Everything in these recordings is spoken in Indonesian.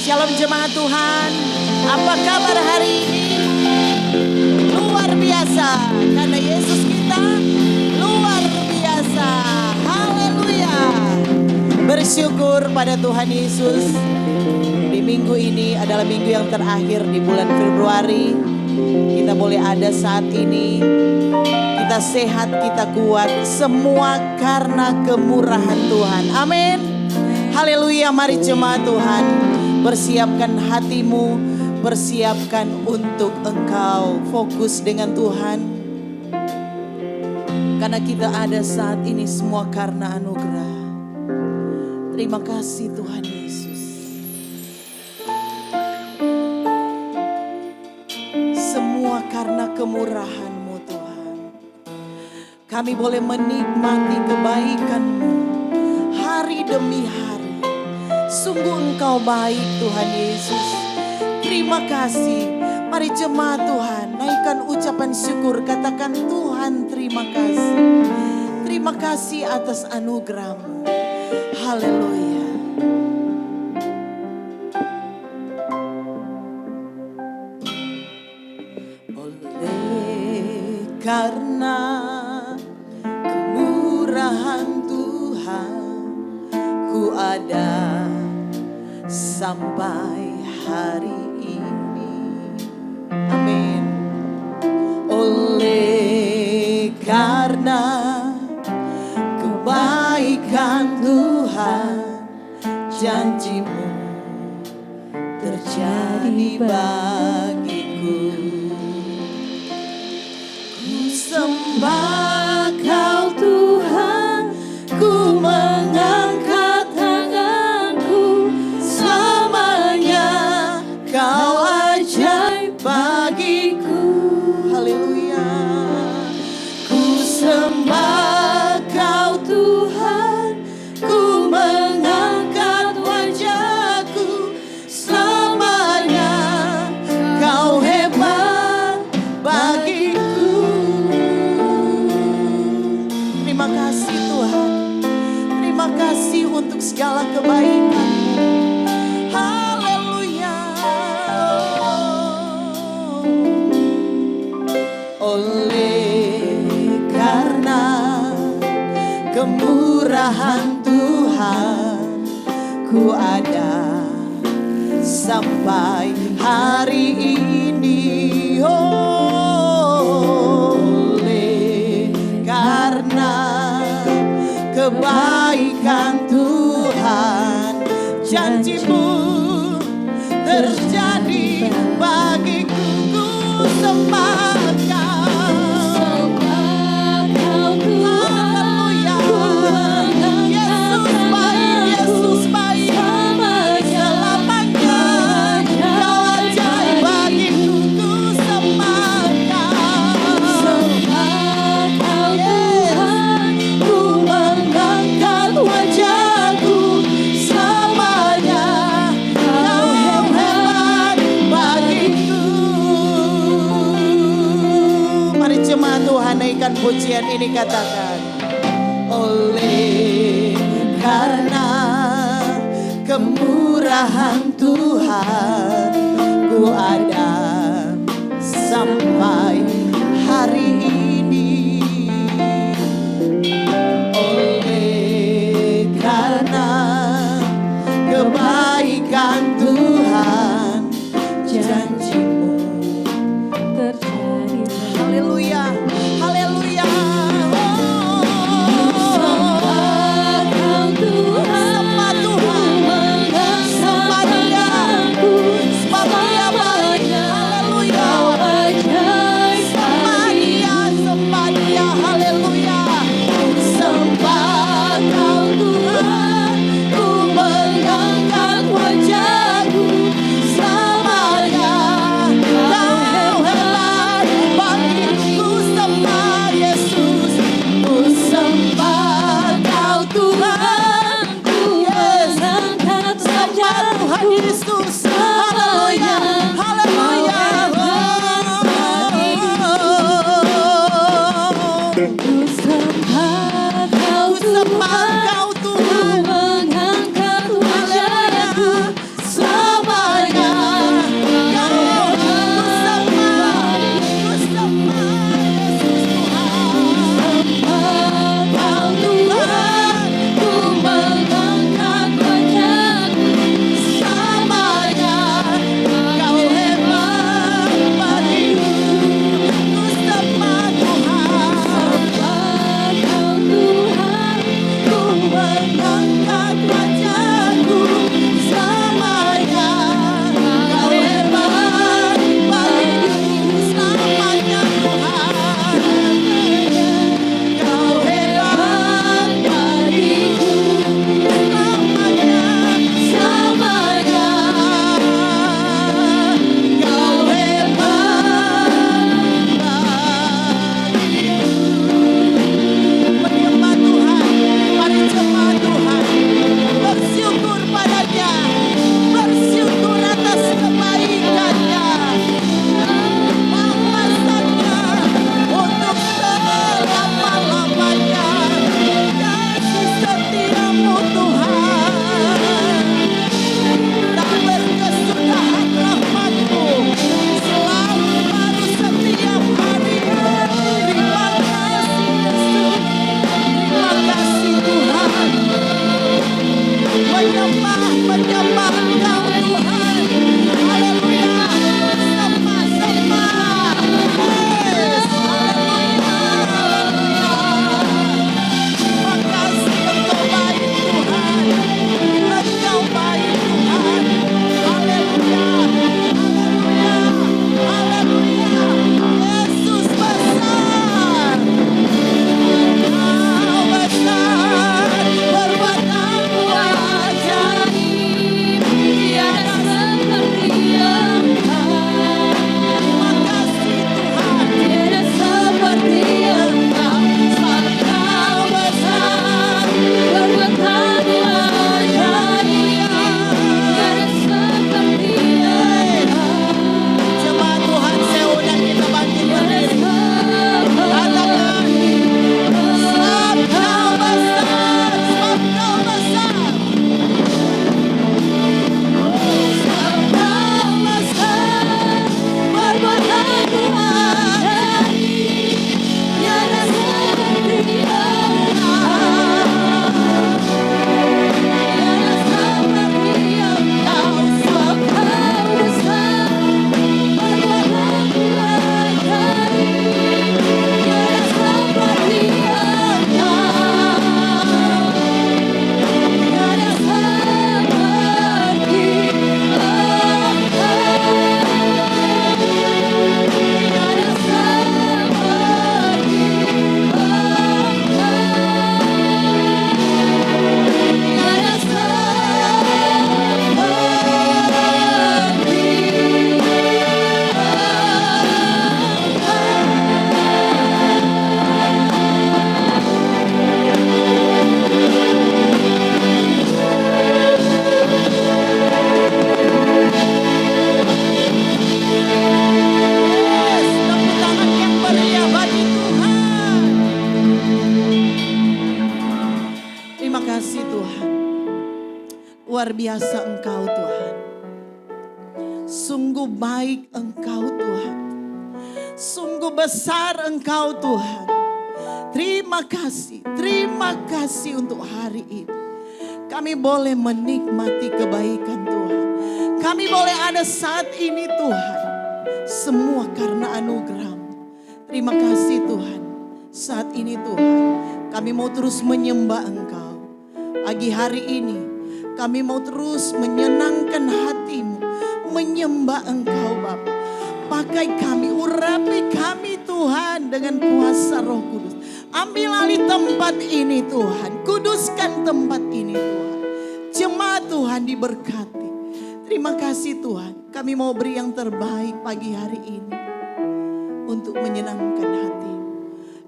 Shalom jemaat Tuhan. Apa kabar hari ini? Luar biasa. Karena Yesus kita luar biasa. Haleluya. Bersyukur pada Tuhan Yesus. Di minggu ini adalah minggu yang terakhir di bulan Februari. Kita boleh ada saat ini. Kita sehat, kita kuat. Semua karena kemurahan Tuhan. Amin. Haleluya, mari jemaat Tuhan, persiapkan hatimu, persiapkan untuk engkau fokus dengan Tuhan. Karena kita ada saat ini semua karena anugerah. Terima kasih Tuhan Yesus. Semua karena kemurahan-Mu Tuhan. Kami boleh menikmati kebaikan-Mu hari demi hari. Sungguh Engkau baik Tuhan Yesus. Terima kasih. Mari jemaat Tuhan, naikkan ucapan syukur. Katakan Tuhan terima kasih. Terima kasih atas anugerah-Mu. Haleluya. Oleh karena kemurahan Tuhan, ku ada sampai hari ini. Amin. Oleh karena kebaikan Tuhan, janji-Mu terjadi bagiku. Ku sembah Kau Tuhan, ku mengangkat tanganku. Selamanya Kau ajaib bagiku. Haleluya. Ku sembah Kau Tuhan, ku mengangkat wajahku. Selamanya Kau hebat bagiku. Terima kasih Tuhan. Terima kasih untuk segala kebaikan-Mu. Haleluya. Oleh karena kemurahan Tuhan, ku ada sampai hari ini. Oleh karena kebaikan Tuhan, janji-Mu terjadi bagiku. Ku sembah Kau. Haleluya. Yesus baik, Yesus baik. Selamanya Kau ajaib bagiku. Ku sembah Kau. Ku mengangkat wajahku. Selamanya Kau hebat bagiku. Mari jemaat Tuhan, naikkan pujian ini, katakan. Oleh karena kemurahan Tuhan, ku ada sampai hari ini. Oleh karena kebaikan Tuhan, janji-Mu terjadi. Haleluya. Haleluya. Sembah Tuhan. Sembah Dia. Sembah Dia baik. menyembah Engkau Tuhan. Haleluya. Sembah. Yes. Haleluya. Makasih Engkau baik Tuhan. Engkau baik Tuhan. Haleluya. Haleluya. Yesus besar. Kau besar. Perbuatanmu ajaib. Tiada seperti Engkau. Makasih Tuhan. Tiada seperti Engkau. Sebab Kau besar. Perbuatanmu ajaib. Tiada seperti Engkau. Jemaat Tuhan, saya undang kita bangkit berdiri. Katakan, sebab Kau besar, sebab Kau besar. Sebab Kau besar, perbuatanmu ajaib. Tiada seperti Engkau. Tiada seperti Engkau. Sebab Kau besar, perbuatanmu ajaib. Tiada seperti Yes, tepuk tangan yang meriah bagi Tuhan. Terima kasih Tuhan. Luar biasa Engkau Tuhan. Sungguh baik Engkau Tuhan. Sungguh besar Engkau Tuhan. Terima kasih untuk hari ini. Kami boleh menikmati kebaikan Tuhan. Kami boleh ada saat ini Tuhan. Semua karena anugerah-Mu. Terima kasih Tuhan. Saat ini Tuhan, kami mau terus menyembah Engkau. Pagi hari ini, kami mau terus menyenangkan hati-Mu. Menyembah Engkau Bapa. Pakai kami, urapi kami Tuhan dengan kuasa Roh Kudus. Ambil alih tempat ini Tuhan. Kuduskan tempat ini Tuhan. Jemaat Tuhan diberkati. Terima kasih Tuhan. Kami mau beri yang terbaik pagi hari ini. Untuk menyenangkan hati-Mu.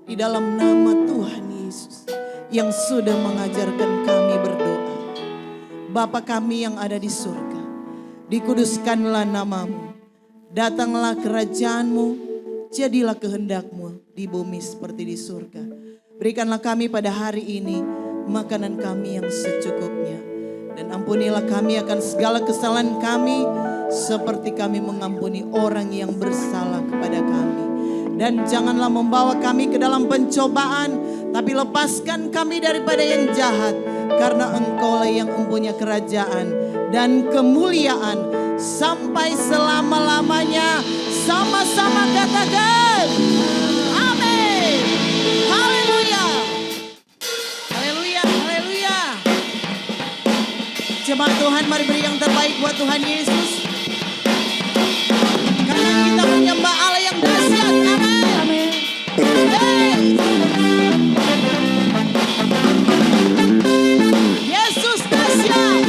Di dalam nama Tuhan Yesus. Yang sudah mengajarkan kami berdoa. Bapa kami yang ada di surga. Dikuduskanlah nama-Mu. Datanglah kerajaan-Mu. Jadilah kehendak-Mu di bumi seperti di surga. Berikanlah kami pada hari ini makanan kami yang secukupnya. Dan ampunilah kami akan segala kesalahan kami seperti kami mengampuni orang yang bersalah kepada kami. Dan janganlah membawa kami ke dalam pencobaan, tapi lepaskan kami daripada yang jahat. Karena Engkau-lah yang mempunyai kerajaan dan kemuliaan sampai selama-lamanya. Sama-sama katakan, amin. Haleluya. Haleluya, haleluya. Jemaat Tuhan, mari beri yang terbaik buat Tuhan Yesus. Karena kita menyembah Allah yang dahsyat. Amin. Hey. Yesus dahsyat.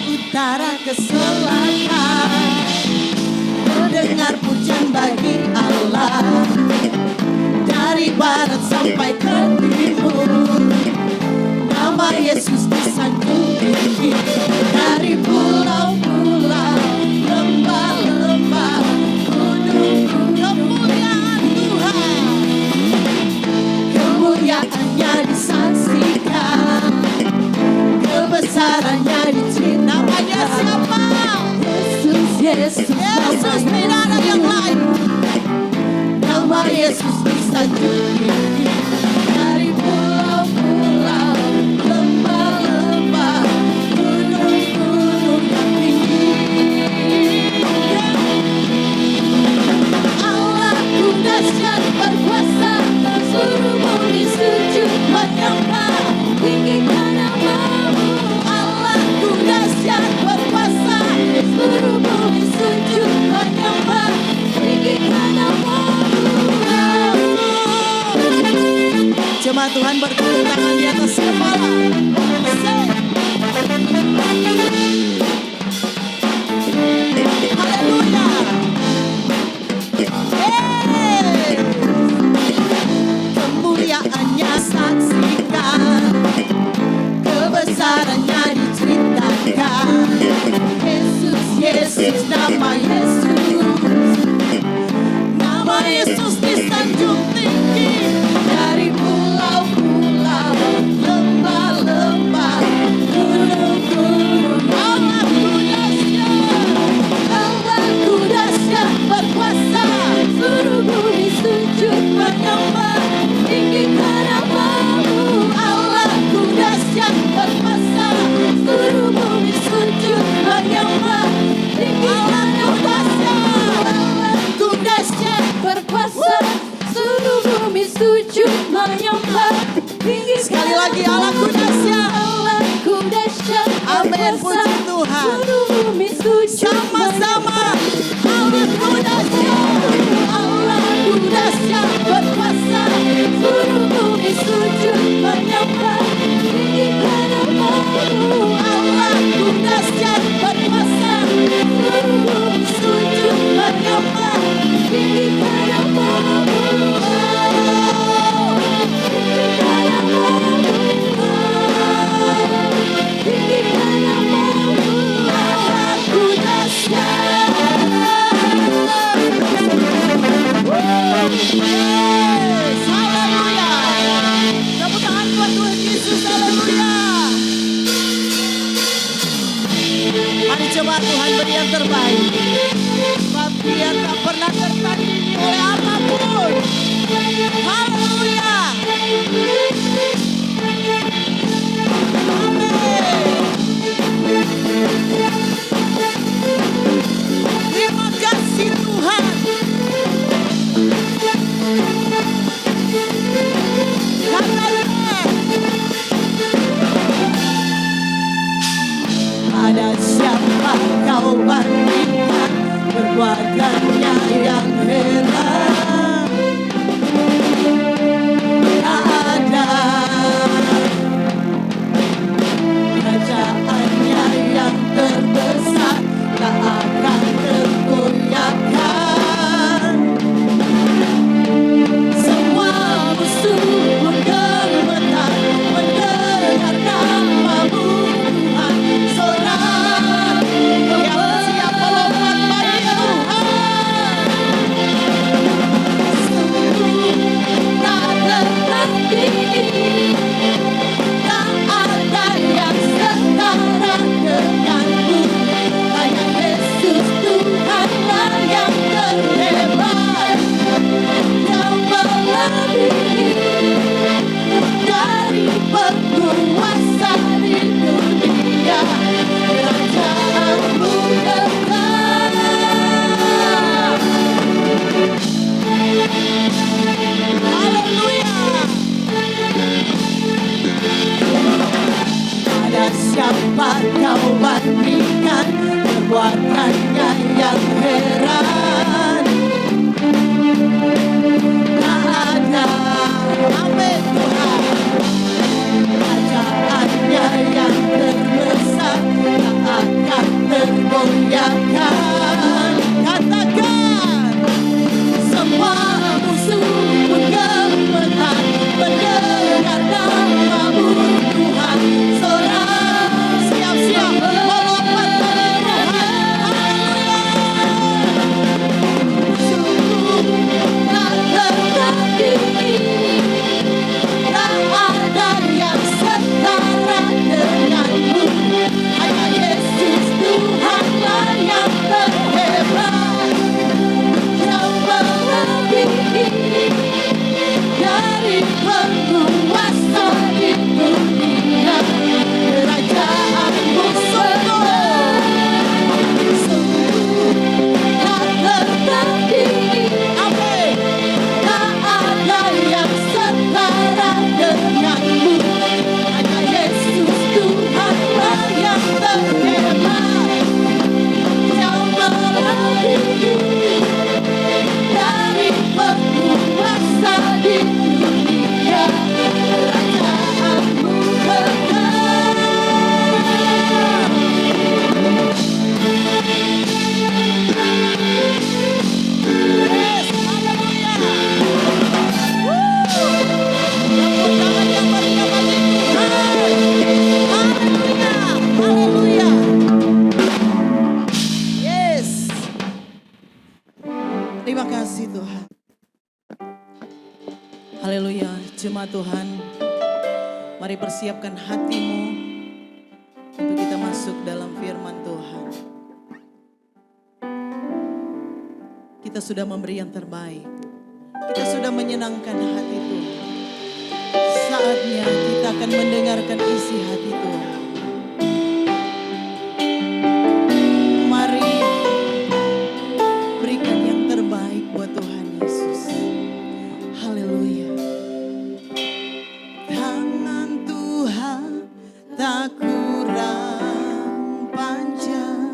Utara ke selatan, dengar pujian bagi Allah. Dari barat sampai ke timur, nama Yesus disanjung tinggi. Dari pulau-pulau, lembah-lembah, gunung, kemuliaan Tuhan. Kemuliaannya disaksikan, kebesarannya dicintai. Namanya siapa? Yesus, tidak ada yang lain. Nama Yesus disanjung tinggi. Dari pulau-pulau Firman Tuhan bertepuk tangan di atas kepala. Haleluya. Kemuliaannya saksikan, kebesarannya diceritakan. Yesus, Yesus, nama Yesus. Nama Yesus disanjung tinggi dari pulau-pulau, lembah-lembah, gunung-gunung. Allahku dahsyat berkuasa, seluruh bumi sujud menyembah, tinggikan namamu. Allahku dahsyat berkuasa, seluruh bumi sujud menyembah, tinggikan namamu. Allahku dahsyat berkuasa, seluruh bumi sujud menyembah, tinggikan. Sekali lagi, Allahku dahsyat. Allahku dahsyat. Amin, puji Tuhan. Seluruh bumi sujud sama-sama. Allahku dahsyat. Allahku dahsyat berkuasa, seluruh bumi sujud menyembah, tinggikan namamu. Allahku dahsyat berkuasa, seluruh bumi sujud menyembah, tinggikan namamu. Tinggikan namamu. Tinggikan namamu. Allahku dahsyat. Yes, haleluya. Tepuk tangan buat Tuhan Yesus, haleluya. Mari coba Tuhan beri yang terbaik, sebab Dia tak pernah tertandingi oleh apapun. Haleluya. Amin. Terima kasih Tuhan. Ada siapa kau bandingkan perbuatannya yang heran? Tak ada. Kerajaannya yang terbesar tak akan tergoyahkan. Semua musuh pun gemetar mendengar namamu Tuhan. Sorak yang siap melompat bagi Tuhan. Sungguh tak tertandingi, tak ada yang setara denganmu. Hanya Yesus Tuhanlah yang terhebat, yang melebihi dari penguasa di dunia. Kerajaanmu dekat. Haleluya. Ada siapa kau bandingkan perbuatannya yang heran? Tak ada. Amin Tuhan. Kerajaannya yang terbesar tak akan tergoyahkan. Katakan. Semua musuh pun gemetar mendengar namamu Tuhan. Sorak siap-siap melompat bagi Tuhan. Haleluya. jemaat Tuhan, mari persiapkan hatimu untuk kita masuk dalam firman Tuhan. Kita sudah memberi yang terbaik, kita sudah menyenangkan hati Tuhan. Saatnya kita akan mendengarkan isi hati Tuhan. Mari berikan yang terbaik buat Tuhan Yesus. Haleluya. Tangan Tuhan tak kurang panjang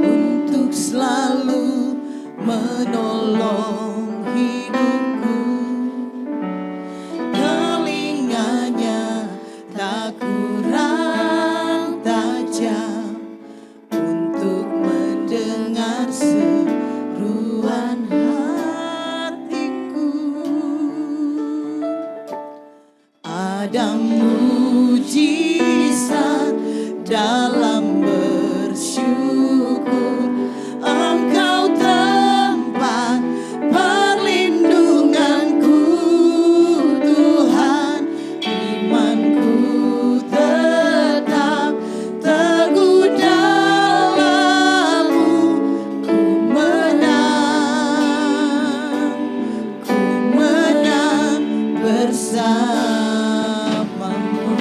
untuk selalu menolong hidupku. Telinganya tak kurang tajam untuk mendengar seruan hatiku. Ada mujizat dalam bersyukur. Engkau tempat perlindunganku, Tuhan. Imanku tetap teguh dalam-Mu. Ku menang bersama-Mu.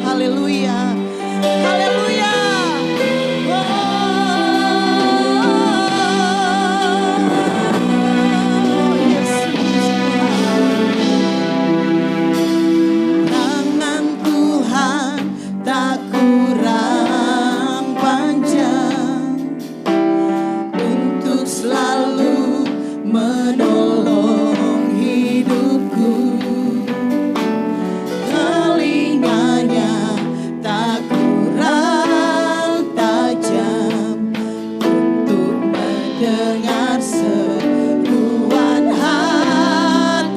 Haleluya, haleluya. Tangan Tuhan tak kurang panjang untuk selalu menolong hidupku. Telinganya tak kurang tajam untuk mendengar seruan hatimu.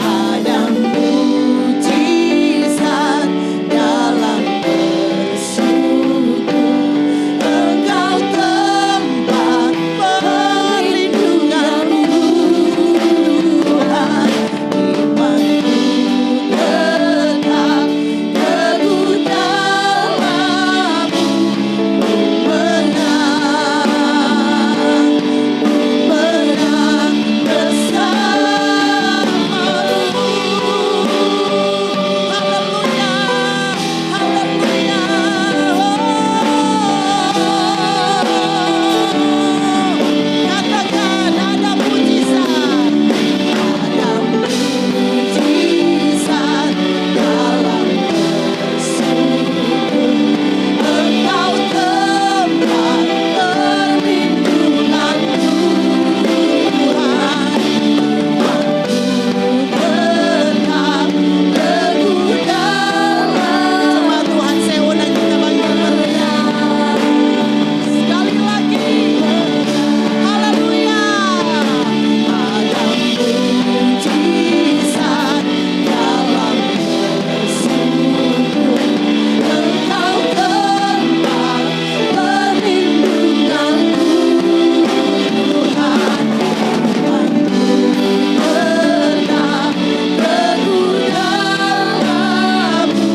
Ada mujizat dalam bersyukur. Engkau tempat perlindunganku, Tuhan. Imanku tetap teguh dalam-Mu. Ku menang bersama-Mu. Haleluya, haleluya. Katakan ada mujizat, ada mujizat dalam bersyukur. Engkau tempat perlindunganku, Tuhan. Imanku tetap teguh dalam-Mu. Coba Tuhan sewa dan kita bangkitkan sekali lagi. Haleluya. Ada mujizat dalam bersyukur. Engkau tempat perlindunganku, Tuhan. Imanku tetap teguh dalam-Mu.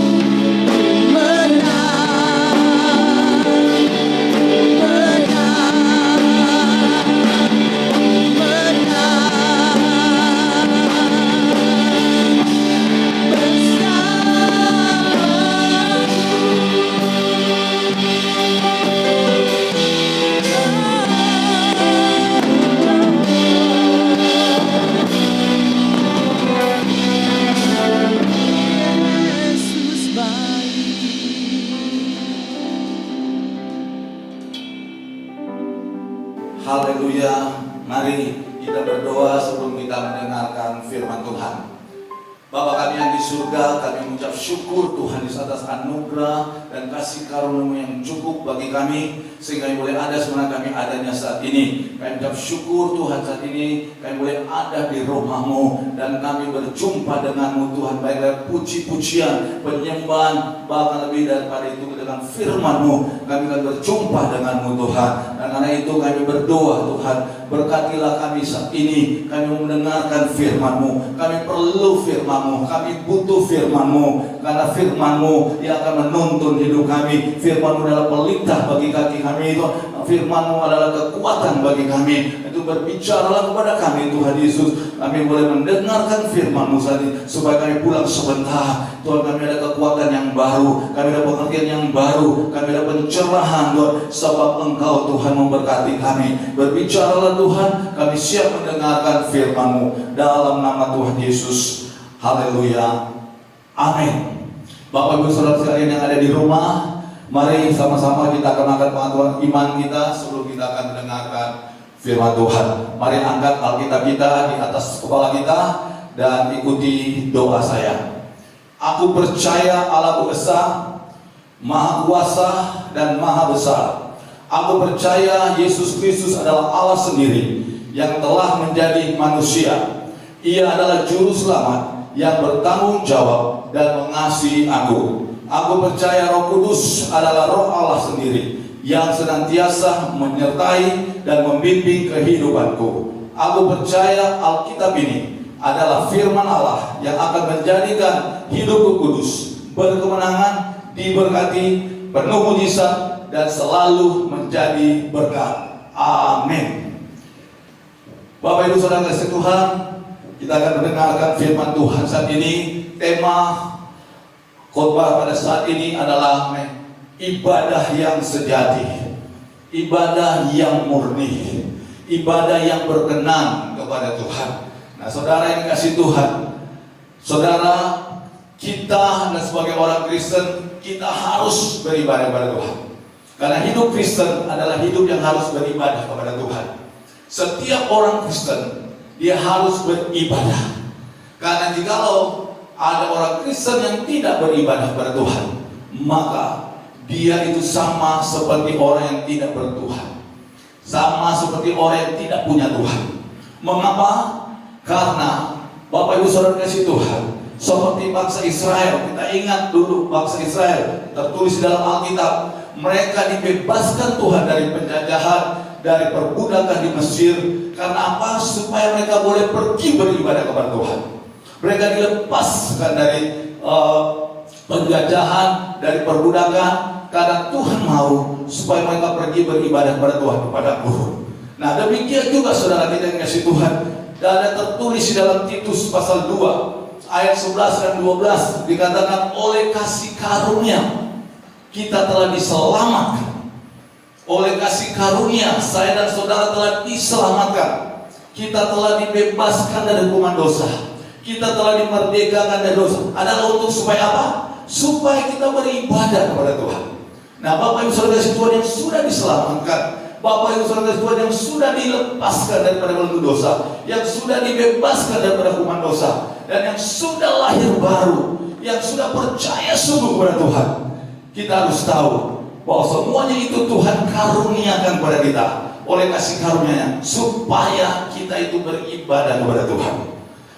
Yesus baik. Haleluya, mari kita berdoa sebelum kita mendengarkan firman Tuhan. Bapa kami yang di surga, kami mengucap syukur Tuhan di atas anugerah dan kasih karunia-Mu yang cukup bagi kami, sehingga boleh ada sebenarnya kami adanya saat ini. Kami mengucap syukur Tuhan saat ini, kami boleh ada di rumah-Mu dan kami berjumpa dengan-Mu Tuhan, baik dari puji-pujian, penyembahan, bahkan lebih daripada itu dengan firman-Mu. Kami akan berjumpa dengan-Mu Tuhan, dan karena itu kami berdoa Tuhan, Berkatilah kami saat ini. Kami mendengarkan firman-Mu. Kami perlu firman-Mu. Kami butuh firman-Mu. Karena firman-Mu yang akan menuntun hidup kami. Firman-Mu adalah pelita bagi kaki kami itu. Firman-Mu adalah kekuatan bagi kami. Itu berbicaralah kepada kami Tuhan Yesus. Kami boleh mendengarkan firman-Mu saat ini. Supaya kami pulang sebentar. Tuhan, kami ada kekuatan yang baru. Kami ada pengertian yang baru. Kami ada pencerahan Tuhan. Sebab Engkau Tuhan memberkati kami. Berbicaralah Tuhan, kami siap mendengarkan firman-Mu dalam nama Tuhan Yesus. Haleluya. Amin. Bapak Ibu Saudara sekalian yang ada di rumah, mari sama-sama kita akan angkat pengetahuan iman kita sebelum kita akan mendengarkan firman Tuhan. Mari angkat Alkitab kita di atas kepala kita dan ikuti doa saya. Aku percaya Allah Esa, Maha Kuasa dan Maha Besar. Aku percaya Yesus Kristus adalah Allah sendiri yang telah menjadi manusia. Ia adalah juru selamat yang bertanggung jawab dan mengasihi aku. Aku percaya Roh Kudus adalah Roh Allah sendiri yang senantiasa menyertai dan membimbing kehidupanku. Aku percaya Alkitab ini adalah firman Allah yang akan menjadikan hidupku kudus, berkemenangan, diberkati, penuh mujizat, dan selalu menjadi berkat. Amin. Bapak Ibu Saudara kasih Tuhan, kita akan mendengarkan firman Tuhan saat ini. Tema khotbah pada saat ini adalah ibadah yang sejati, ibadah yang murni, ibadah yang berkenan kepada Tuhan. Nah, saudara yang kasih Tuhan, saudara, kita dan sebagai orang Kristen, kita harus beribadah kepada Tuhan. Karena hidup Kristen adalah hidup yang harus beribadah kepada Tuhan. Setiap orang Kristen, dia harus beribadah. Karena jikalau ada orang Kristen yang tidak beribadah kepada Tuhan, maka dia itu sama seperti orang yang tidak bertuhan, sama seperti orang yang tidak punya Tuhan. Mengapa? Karena Bapak Ibu Saudara kasih Tuhan, seperti bangsa Israel, kita ingat dulu bangsa Israel, tertulis di dalam Alkitab, mereka dibebaskan Tuhan dari penjajahan, dari perbudakan di Mesir. Karena apa? Supaya mereka boleh pergi beribadah kepada Tuhan. Mereka dilepaskan dari penjajahan, dari perbudakan, karena Tuhan mau supaya mereka pergi beribadah kepada Tuhan, kepada Guru. Nah, demikian juga saudara kita yang kasih Tuhan. Dan ada tertulis di dalam Titus pasal 2 ayat 11 dan 12 dikatakan, oleh kasih karunia kita telah diselamatkan. Oleh kasih karunia saya dan saudara telah diselamatkan. Kita telah dibebaskan dari hukuman dosa. Kita telah dimerdekakan dari dosa. Adalah untuk supaya apa? Supaya kita beribadah kepada Tuhan. Nah, Bapak Ibu Saudara kasih Tuhan yang sudah diselamatkan, Bapak Ibu Saudara kasih Tuhan yang sudah dilepaskan daripada belenggu dosa, yang sudah dibebaskan daripada hukuman dosa, dan yang sudah lahir baru, yang sudah percaya sungguh kepada Tuhan, kita harus tahu bahwa semuanya itu Tuhan karuniakan kepada kita oleh kasih karunia-Nya supaya kita itu beribadah kepada Tuhan.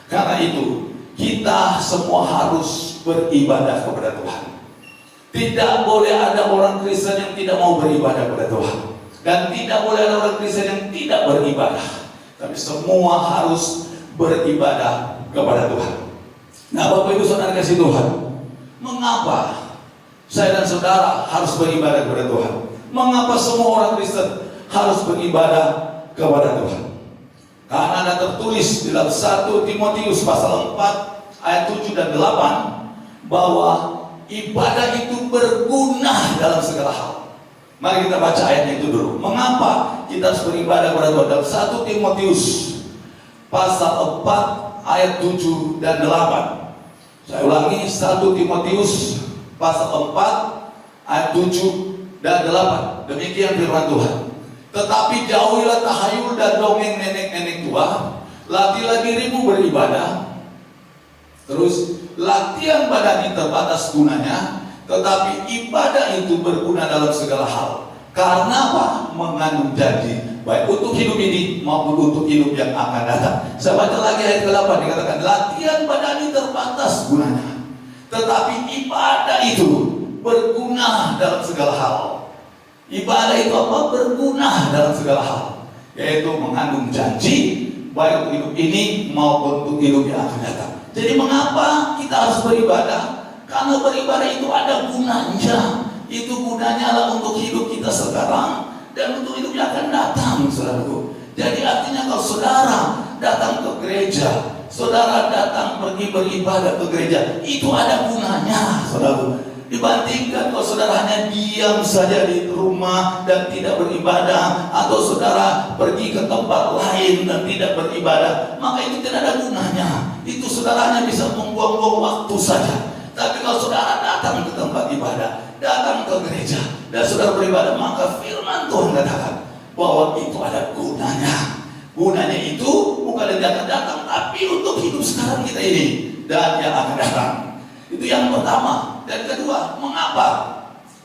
Karena itu kita semua harus beribadah kepada Tuhan. Tidak boleh ada orang Kristen yang tidak mau beribadah kepada Tuhan, dan tidak boleh ada orang Kristen yang tidak beribadah. Tapi semua harus beribadah kepada Tuhan. Nah, Bapak Ibu Saudara kasih Tuhan, mengapa saya dan saudara harus beribadah kepada Tuhan? Mengapa semua orang Kristen harus beribadah kepada Tuhan? Karena ada tertulis di dalam 1 Timotius pasal 4 ayat 7 dan 8 bahwa ibadah itu berguna dalam segala hal. Mari kita baca ayatnya itu dulu. Mengapa kita harus beribadah kepada Tuhan? Dalam 1 Timotius pasal 4 ayat 7 dan 8. Saya ulangi, 1 Timotius pasal 4 ayat 7 dan 8. Demikian firman Tuhan. Tetapi jauhilah tahayul dan dongeng nenek-nenek tua. Latihlah dirimu beribadah. Terus, latihan badani terbatas gunanya, tetapi ibadah itu berguna dalam segala hal. Karena apa? Mengandung janji, baik untuk hidup ini maupun untuk hidup yang akan datang. Saya baca lagi ayat ke-8, dikatakan latihan badani terbatas gunanya, tetapi ibadah itu berguna dalam segala hal. Ibadah itu apa? Berguna dalam segala hal. yaitu mengandung janji baik untuk hidup ini maupun untuk hidup yang akan datang. Jadi mengapa kita harus beribadah? Karena beribadah itu ada gunanya. Itu gunanya adalah untuk hidup kita sekarang dan untuk hidup yang akan datang, saudaraku. Jadi artinya kalau saudara datang ke gereja, saudara datang pergi beribadah ke gereja, itu ada gunanya, saudaraku. Dibandingkan kalau saudara hanya diam saja di rumah dan tidak beribadah, atau saudara pergi ke tempat lain dan tidak beribadah, maka itu tidak ada gunanya. Itu saudara hanya bisa membuang-buang waktu saja. Tapi kalau saudara datang ke tempat ibadah, datang ke gereja, dan saudara beribadah, maka firman Tuhan katakan bahwa itu ada gunanya. Gunanya itu bukan yang akan datang, tapi untuk hidup sekarang kita ini dan yang akan datang. Itu yang pertama. Dan kedua, mengapa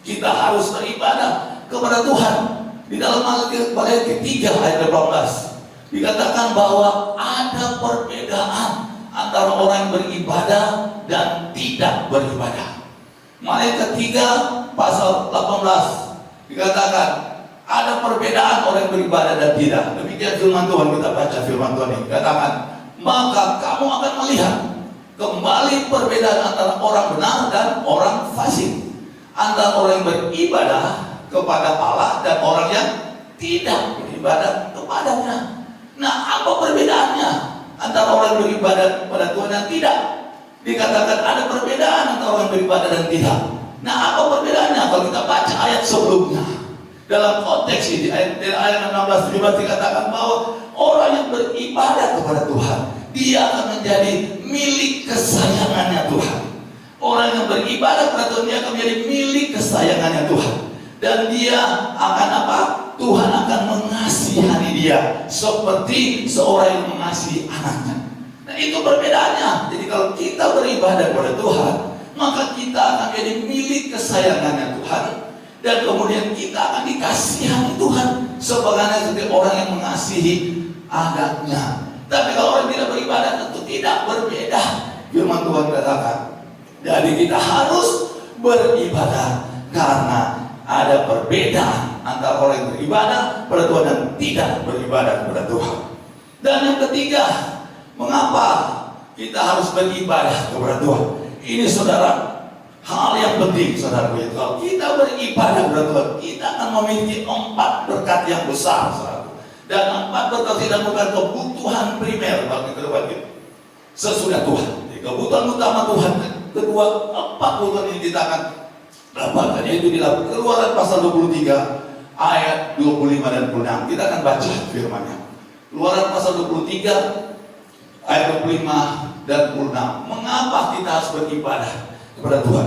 kita harus beribadah kepada Tuhan? Di dalam ayat ketiga ayat 18 dikatakan bahwa ada perbedaan antara orang yang beribadah dan tidak beribadah. Ayat ketiga pasal 18 dikatakan ada perbedaan orang yang beribadah dan tidak. Demikian firman Tuhan, kita baca firman Tuhan ini. Katakan, maka kamu akan melihat kembali perbedaan antara orang benar dan orang fasik, antara orang yang beribadah kepada Allah dan orang yang tidak beribadah kepadanya. Nah, apa perbedaannya antara orang yang beribadah kepada Tuhan dan tidak? Dikatakan ada perbedaan antara orang yang beribadah dan tidak. Nah, apa perbedaannya? Kalau kita baca ayat sebelumnya, dalam konteks ini ayat 16-17 dikatakan bahwa orang yang beribadah kepada Tuhan, dia akan menjadi milik kesayangannya Tuhan. Orang yang beribadah kepada Tuhan, dia akan menjadi milik kesayangannya Tuhan. Dan dia akan apa? Tuhan akan mengasihani dia seperti seorang yang mengasihi anaknya. Nah, itu perbedaannya. Jadi kalau kita beribadah kepada Tuhan, maka kita akan menjadi milik kesayangannya Tuhan. Dan kemudian kita akan dikasihani Tuhan sebagaimana seperti orang yang mengasihi anaknya. Tapi kalau orang tidak beribadah tentu tidak berbeda. Firman Tuhan katakan, jadi kita harus beribadah karena ada perbedaan antara orang yang beribadah kepada Tuhan dan tidak beribadah kepada Tuhan. Dan yang ketiga, mengapa kita harus beribadah kepada Tuhan? Ini saudara, hal yang penting saudara. Kalau kita beribadah kepada Tuhan, kita akan memiliki 4 berkat yang besar, saudara. Dan 4 berkat tidak bukan kebutuhan primer bagi kehidupan kita sesudah Tuhan. Jadi kebutuhan utama Tuhan. Kedua, 4 kebutuhan ini kita akan dapatkan, yaitu di dalam Keluaran pasal 23 ayat 25 dan 26. Kita akan baca firman-Nya. Keluaran pasal 23 ayat 25 dan 26. Mengapa kita harus beribadah kepada Tuhan?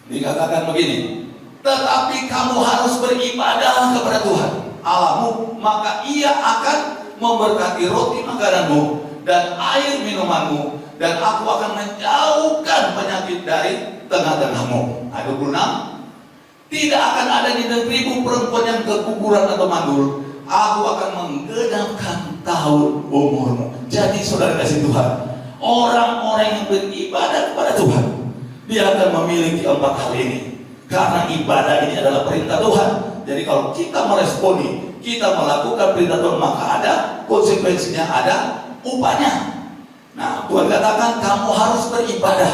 Dikatakan begini, tetapi kamu harus beribadah kepada Tuhan Allahmu, maka Ia akan memberkati roti makananmu dan air minumanmu, dan aku akan menjauhkan penyakit dari tengah-tengahmu. Ayat 26, tidak akan ada di negerimu perempuan yang keguguran atau mandul. Aku akan menggenapkan tahun umurmu. Jadi saudara kasih Tuhan, orang-orang yang beribadah kepada Tuhan, dia akan memiliki 4 hal ini. Karena ibadah ini adalah perintah Tuhan. Jadi kalau kita meresponi, kita melakukan perintah Tuhan, maka ada konsekuensinya, ada upahnya. Nah, Tuhan katakan kamu harus beribadah.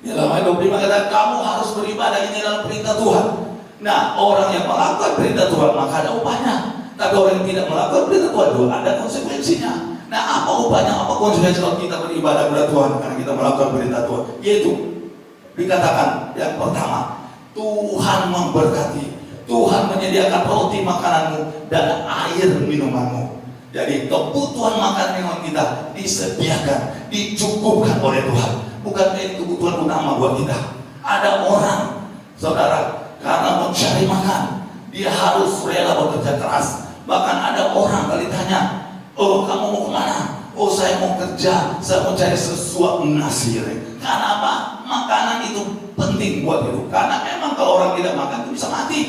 Di dalam ayat 25 katakan kamu harus beribadah, ini adalah perintah Tuhan. Nah, orang yang melakukan perintah Tuhan maka ada upahnya. Tapi orang yang tidak melakukan perintah Tuhan juga ada konsekuensinya. Nah, apa upahnya, apa konsekuensi kalau kita beribadah kepada Tuhan karena kita melakukan perintah Tuhan? Yaitu dikatakan yang pertama, Tuhan memberkati, Tuhan menyediakan roti makananmu dan air minumanmu. Jadi kebutuhan makan minuman kita disediakan, dicukupkan oleh Tuhan. Bukan ini kebutuhan utama buat kita. Ada orang, saudara, karena mencari makan, dia harus rela bekerja keras. Bahkan ada orang kali tanya, oh kamu mau kemana? Oh saya mau kerja, saya mau cari sesuatu nasi. Karena apa? Makanan itu penting buat hidup. Karena memang kalau orang tidak makan itu bisa mati.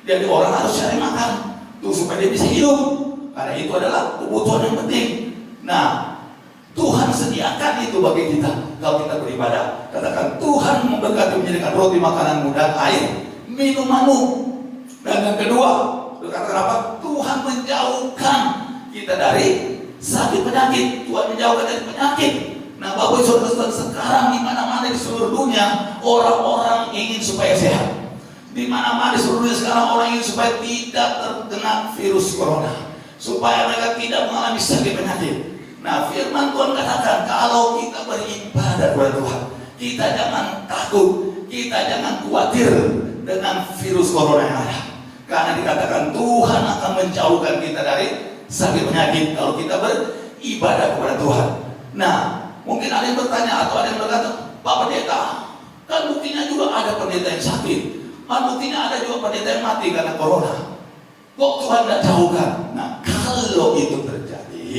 Jadi orang harus cari makan tuh supaya dia bisa hidup. Karena itu adalah kebutuhan yang penting. Nah, Tuhan sediakan itu bagi kita kalau kita beribadah. Katakan Tuhan memberkati, menyediakan roti makananmu dan air minumanmu. Dan yang kedua, Berkata apa? Tuhan menjauhkan kita dari sakit penyakit. Tuhan menjauhkan dari penyakit. Nah, Bapak Ibu Saudara, sekarang di mana-mana di seluruh dunia orang-orang ingin supaya sehat. Di mana-mana di seluruh dunia sekarang orang ingin supaya tidak terkena virus corona, supaya mereka tidak mengalami sakit penyakit. Nah, firman Tuhan katakan kalau kita beribadah kepada Tuhan, kita jangan takut, kita jangan khawatir dengan virus corona yang ada. Karena dikatakan Tuhan akan menjauhkan kita dari sakit penyakit kalau kita beribadah kepada Tuhan. Nah, mungkin ada yang bertanya atau ada yang berkata, Pak Pendeta, kan buktinya juga ada pendeta yang sakit, kan buktinya ada juga pendeta yang mati karena corona. Kok Tuhan tidak jauhkan? Nah, kalau itu terjadi,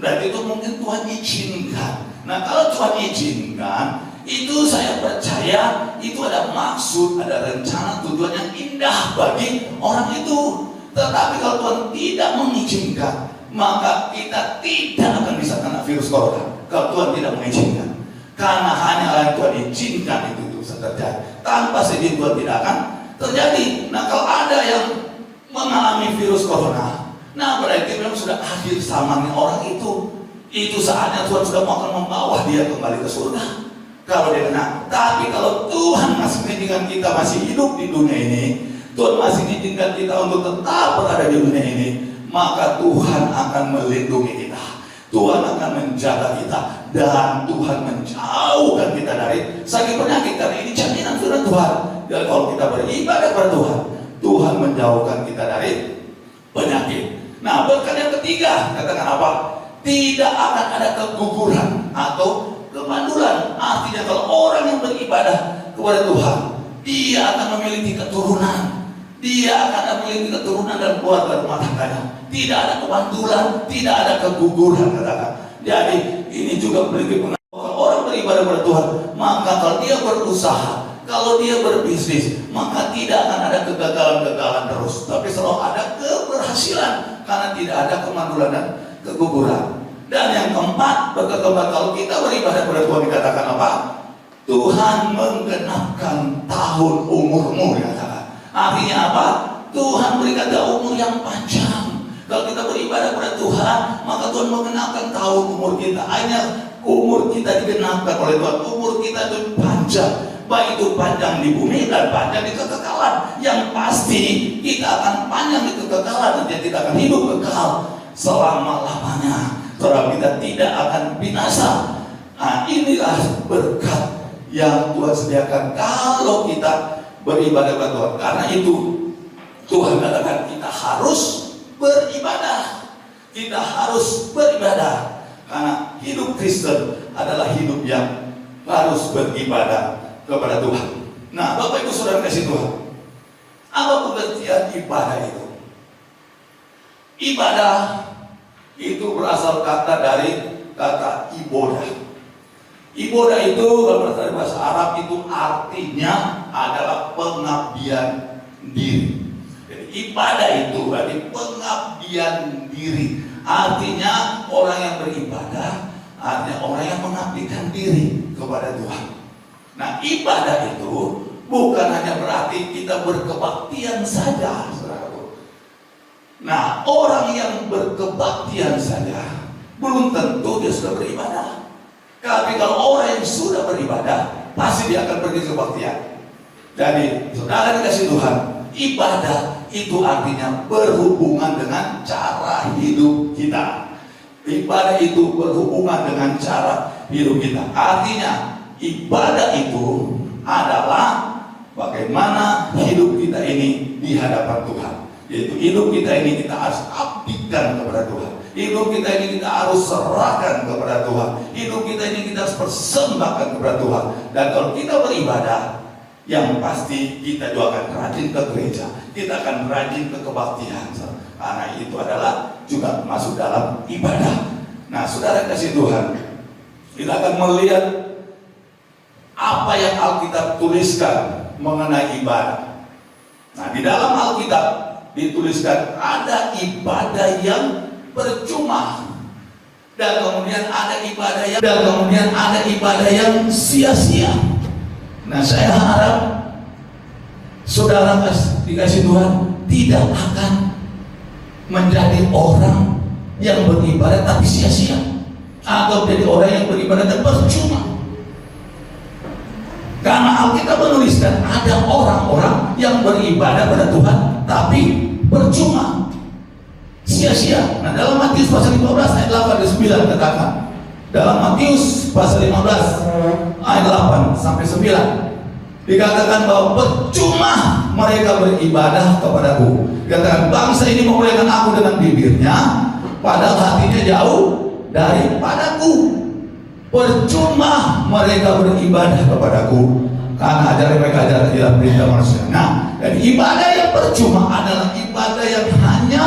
berarti itu mungkin Tuhan izinkan. Nah, kalau Tuhan izinkan, itu saya percaya itu ada maksud, ada rencana, tujuan yang indah bagi orang itu. Tetapi kalau Tuhan tidak mengizinkan, maka kita tidak akan bisa kena virus corona. Kalau Tuhan tidak mengizinkan, karena hanya yang Tuhan izinkan itu bisa terjadi. Tanpa seizin Tuhan tidak akan terjadi. Nah, kalau ada yang mengalami virus corona, nah berarti memang sudah akhir zamannya orang itu. Itu saatnya Tuhan sudah akan membawa dia kembali ke surga. Kalau dia kena, tapi kalau Tuhan masih mengizinkan kita masih hidup di dunia ini, Tuhan masih mengizinkan kita untuk tetap berada di dunia ini, maka Tuhan akan melindungi kita, Tuhan akan menjaga kita, dan Tuhan menjauhkan kita dari sakit penyakit. Karena ini jaminan firman Tuhan. Dan kalau kita beribadah kepada Tuhan, Tuhan menjauhkan kita dari penyakit. Nah, berkat yang ketiga, katakan apa? Tidak akan ada keguguran atau kemandulan. Artinya kalau orang yang beribadah kepada Tuhan, dia akan memiliki keturunan, dia akan memiliki keturunan dan keluarga rumah tangganya. Tidak ada kemandulan, tidak ada keguguran, katakan. Jadi ini juga memiliki pengaruh. Kalau orang beribadah kepada Tuhan, maka kalau dia berusaha, kalau dia berbisnis, maka tidak akan ada kegagalan-kegagalan terus, tapi selalu ada keberhasilan karena tidak ada kemandulan dan keguguran. Dan yang keempat, kalau kita beribadah kepada Tuhan, dikatakan apa? Tuhan menggenapkan tahun umurmu, dikatakan. Artinya apa? Tuhan berikan kita umur yang panjang. Kalau kita beribadah kepada Tuhan, maka Tuhan menggenapkan tahun umur kita. Akhirnya umur kita digenapkan oleh Tuhan. Umur kita itu panjang, baik itu panjang di bumi dan panjang di kekekalan. Yang pasti kita akan panjang di kekekalan, dan kita akan hidup kekal selama-lamanya. Saudara, kita tidak akan binasa. Nah, inilah berkat yang Tuhan sediakan kalau kita beribadah kepada Tuhan. Karena itu Tuhan katakan kita harus beribadah. Kita harus beribadah. Karena hidup Kristen adalah hidup yang harus beribadah kepada Tuhan. Nah, Bapak Ibu Saudara kasih Tuhan, apa pengertian ibadah itu? Ibadah itu berasal kata dari kata ibadah. Ibadah itu kalau berasal dari bahasa Arab itu artinya adalah pengabdian diri. Jadi ibadah itu berarti pengabdian diri. Artinya orang yang beribadah, artinya orang yang mengabdikan diri kepada Tuhan. Nah, ibadah itu bukan hanya berarti kita berkebaktian saja, saudaraku. Nah, orang yang berkebaktian saja belum tentu dia sudah beribadah. Tapi kalau orang yang sudah beribadah, pasti dia akan pergi ke kebaktian. Jadi, saudara dikasih Tuhan, ibadah itu artinya berhubungan dengan cara hidup kita. Ibadah itu berhubungan dengan cara hidup kita. Artinya, ibadah itu adalah bagaimana hidup kita ini di hadapan Tuhan. Yaitu hidup kita ini kita harus abdikan kepada Tuhan. Hidup kita ini kita harus serahkan kepada Tuhan. Hidup kita ini kita harus persembahkan kepada Tuhan. Dan kalau kita beribadah, yang pasti kita juga akan rajin ke gereja. Kita akan rajin ke kebaktian. Karena itu adalah juga masuk dalam ibadah. Nah, saudara kasih Tuhan, kita akan melihat apa yang Alkitab tuliskan mengenai ibadah. Nah, di dalam Alkitab dituliskan ada ibadah yang percuma, dan kemudian ada ibadah yang sia-sia. Nah, saya harap saudara dikasih Tuhan tidak akan menjadi orang yang beribadah tapi sia-sia, atau menjadi orang yang beribadah dan percuma. Karena Alkitab menuliskan ada orang-orang yang beribadah pada Tuhan tapi percuma, sia-sia. Nah, dalam Matius pasal 15 ayat 8 dan 9 katakan, dalam Matius pasal 15 ayat 8 sampai 9 dikatakan bahwa percuma mereka beribadah kepadaku. Dikatakan bangsa ini memuliakan aku dengan bibirnya, padahal hatinya jauh daripadaku. Percuma mereka beribadah kepadaku, karena ajaran mereka adalah tidak perintah manusia. Nah, dan ibadah yang percuma adalah ibadah yang hanya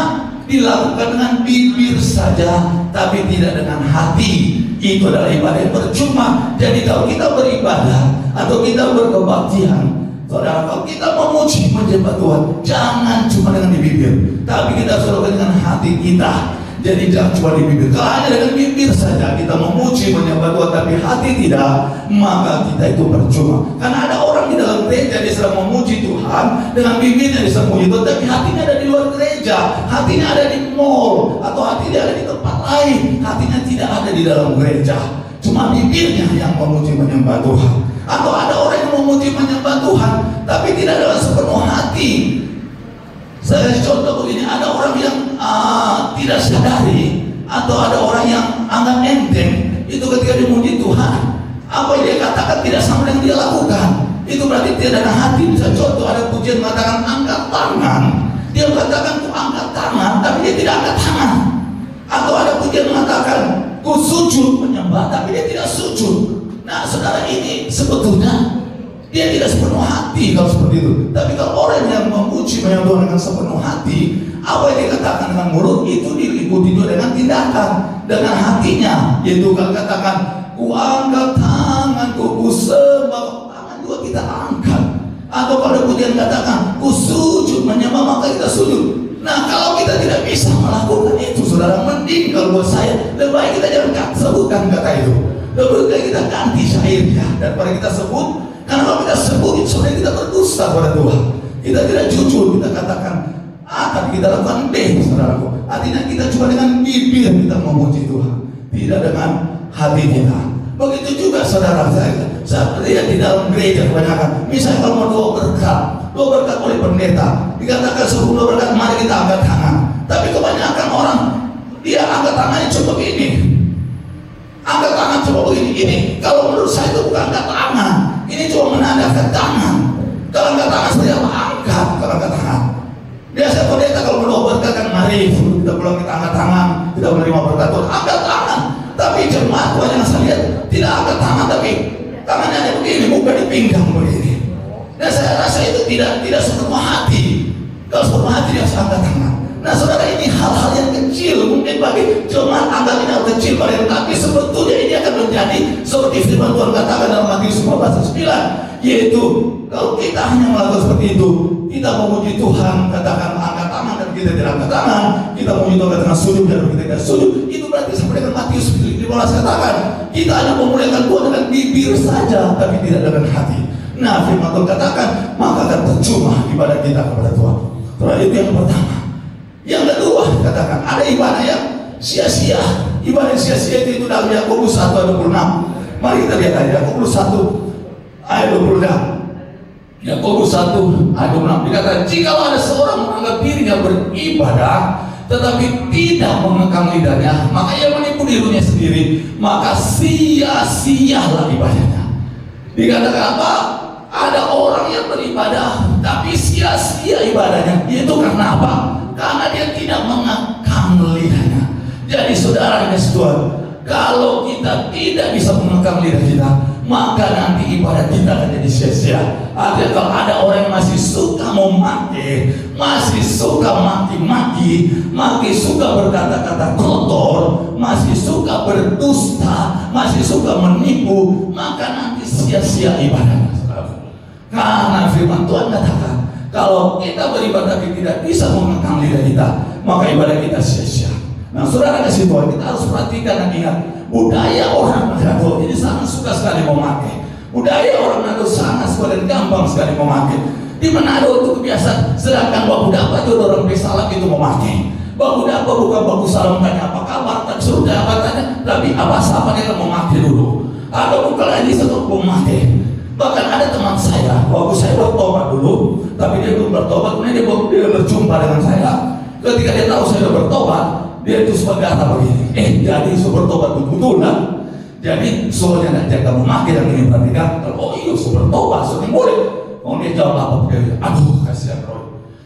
dilakukan dengan bibir saja, tapi tidak dengan hati. Itu adalah ibadah yang percuma. Jadi kalau kita beribadah atau kita berkebaktian, saudara, kalau kita memuji menyembah Tuhan, jangan cuma dengan di bibir, tapi kita harus lakukan dengan hati kita. Jadi jangan cuma di bibir. Kalau hanya dengan bibir saja kita memuji menyembah Tuhan tapi hati tidak, maka kita itu percuma. Karena ada orang di dalam gereja dia sedang memuji Tuhan, dengan bibirnya dia sedang memuji Tuhan, tapi hatinya ada di luar gereja, hatinya ada di mall, atau hatinya ada di tempat lain, hatinya tidak ada di dalam gereja. Cuma bibirnya yang memuji menyembah Tuhan. Atau ada orang yang memuji menyembah Tuhan tapi tidak dengan sepenuh hati. Saya contoh begini, ada orang yang tidak sadari, atau ada orang yang anggap enteng itu ketika dimuji Tuhan, apa yang dia katakan tidak sama dengan dia lakukan. Itu berarti tidak ada hati. Bisa contoh, ada pujian mengatakan angkat tangan, dia mengatakan ku angkat tangan tapi dia tidak angkat tangan. Atau ada pujian mengatakan ku sujud menyembah tapi dia tidak sujud. Nah, saudara, ini sebetulnya dia tidak sepenuh hati kalau seperti itu. Tapi kalau orang yang memuji menyembah Tuhan dengan sepenuh hati, apa yang dikatakan dengan mulut itu diikuti juga dengan tindakan, dengan hatinya. Yaitu kalau katakan ku angkat tanganku, ku sembah, tangan juga kita angkat. Atau kalau pujian katakan ku sujud menyembah, maka kita sujud. Nah, kalau kita tidak bisa melakukan itu, saudara, mending kalau buat saya lebih baik kita jangan sebutkan kata itu. Lebih baik kita ganti syairnya daripada kita sebut. Karena kalau kita sebut, sebenarnya kita berdusta kepada Tuhan. Kita tidak jujur, kita katakan A, tapi kita lakukan B, saudaraku. Artinya kita cuma dengan bibir kita memuji Tuhan, tidak dengan hati kita. Begitu juga saudara, saya lihat di dalam gereja kebanyakan, misalnya kalau mau doa berkat oleh pendeta, dikatakan sebelum doa berkat mari kita angkat tangan. Tapi kebanyakan orang dia angkat tangannya coba begini, angkat tangan coba begini. Ini kalau menurut saya itu bukan angkat tangan, ini cuma menandakan tangan. Kalau angkat tangan saya angkat, kalau angkat tangan. Biasa pendeta kalau berdoa berkat kan mari sebelum kita pulang kita angkat tangan, kita menerima berkat Tuhan, angkat tangan. Tapi jemaat banyak yang saya lihat tidak angkat tangan, tapi tangannya ada begini, bukan di pinggang begini. Dan saya rasa itu tidak sepenuh hati. Kalau sepenuh hati dia harus angkat tangan. Nah, saudara, ini hal-hal yang kecil mungkin bagi jemaat anggap ini hal kecil pada yang, tapi sebetulnya ini akan menjadi seperti firman Tuhan katakan dalam Matius 15:9, yaitu kalau kita hanya melakukan seperti itu, kita memuji Tuhan katakan angkat tangan dan kita tidak angkat tangan, kita memuji Tuhan katakan sujud dan kita tidak sujud, itu berarti seperti dengan Matius 15 katakan kita hanya memuliakan Tuhan dengan bibir saja tapi tidak dengan hati. Nah, firman Tuhan katakan maka akan percuma ibadah kita kepada Tuhan. Soalnya itu yang pertama. Yang kedua, katakan ada ibadah yang sia-sia. Ibadah yang sia-sia itu dalam Yakobus 1 ayat 26. Mari kita lihat aja Yakobus 1 ayat 26. Yakobus 1 ayat 26 dikatakan, jikalau ada seorang menganggap dirinya beribadah tetapi tidak mengekang lidahnya, maka ia menipu dirinya sendiri, maka sia-sialah ibadahnya. Dikatakan apa? Ada orang yang beribadah tapi sia-sia ibadahnya. Itu karena apa? Karena dia tidak mengekang lidahnya. Jadi saudara dan Tuhan, kalau kita tidak bisa mengekang lidah kita, maka nanti ibadah kita akan jadi sia-sia. Artinya kalau ada orang yang masih suka memaki, masih suka maki-maki, masih suka berkata-kata kotor, masih suka berdusta, masih suka menipu, maka nanti sia-sia ibadahnya. Karena firman Tuhan katakan, kalau kita beribadah tapi tidak bisa mengekang lidah kita, maka ibadah kita sia-sia. Nah, saudara kasih Tuhan, kita harus perhatikan dan ingat, budaya orang Manado ini sangat suka sekali memakai. Budaya orang Manado sangat suka dan gampang sekali memakai. Di Manado itu kebiasaan, sedangkan waktu dapat itu orang pesalap itu memakai. Baku apa bukan baku salam tanya apa kabar, tak suruh tanya apa tanya, tapi apa siapa dia mau mati dulu. Ada bukan lagi satu mau mati. Bahkan ada teman saya, waktu saya bertobat dulu, tapi dia belum bertobat, kemudian dia berjumpa dengan saya. Ketika dia tahu saya sudah bertobat, dia itu berkata begini, jadi sudah bertobat betul-betulan. Jadi soalnya nak jaga memakai dan ini perhatikan, oh iya sudah bertobat, sudah boleh. Oh dia jawab apa? Dia bilang, aduh kasihan Roy.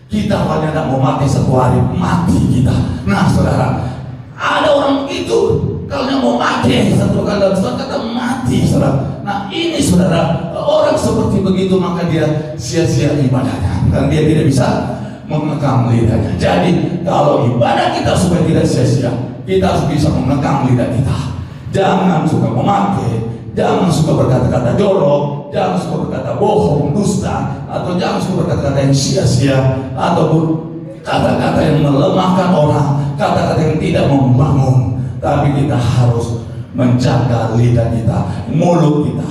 Kita hanya nak mau mati satu hari, mati kita. Nah saudara, ada orang begitu, kalau yang mau mati satu kali dalam Tuhan kata mati saudara. Nah ini saudara, orang seperti begitu maka dia sia-sia ibadahnya dan dia tidak bisa mengekang lidahnya. Jadi kalau ibadah kita supaya tidak sia-sia, kita harus bisa mengekang lidah kita. Jangan suka memakai, jangan suka berkata-kata jorok, jangan suka berkata bohong, dusta, atau jangan suka berkata-kata yang sia-sia, ataupun kata-kata yang melemahkan orang, kata-kata yang tidak membangun. Tapi kita harus menjaga lidah kita, mulut kita.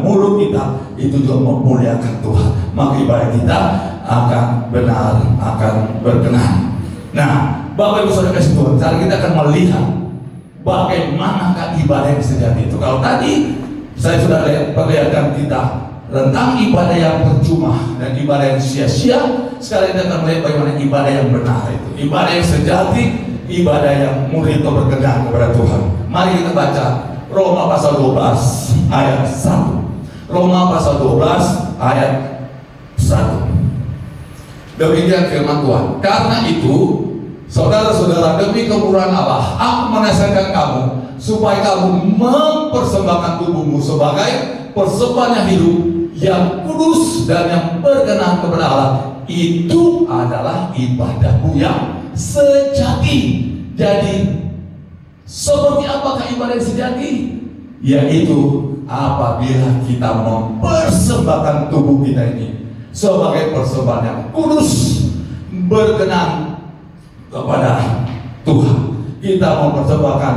Mulut kita itu juga memuliakan Tuhan. Maka ibadah kita akan benar, akan berkenan. Nah, Bapak Ibu Saudara kasih Tuhan, sekarang kita akan melihat bagaimanakah ibadah yang sejati itu. Kalau tadi saya sudah perlihatkan kita tentang ibadah yang percuma dan ibadah yang sia-sia, sekarang kita akan melihat bagaimana ibadah yang benar itu. Ibadah yang sejati, ibadah yang murni atau berkenan kepada Tuhan. Mari kita baca Roma pasal 12 ayat 1. Roma pasal 12 ayat 1. Demikian firman Tuhan. Karena itu saudara-saudara, demi kemurahan Allah, aku menasihatkan kamu supaya kamu mempersembahkan tubuhmu sebagai persembahan yang hidup, yang kudus dan yang berkenan kepada Allah. Itu adalah ibadahmu yang sejati. Jadi seperti apakah ibadah yang sejati? Yaitu apabila kita mempersembahkan tubuh kita ini sebagai persembahan yang kudus, berkenan kepada Tuhan. Kita mempersembahkan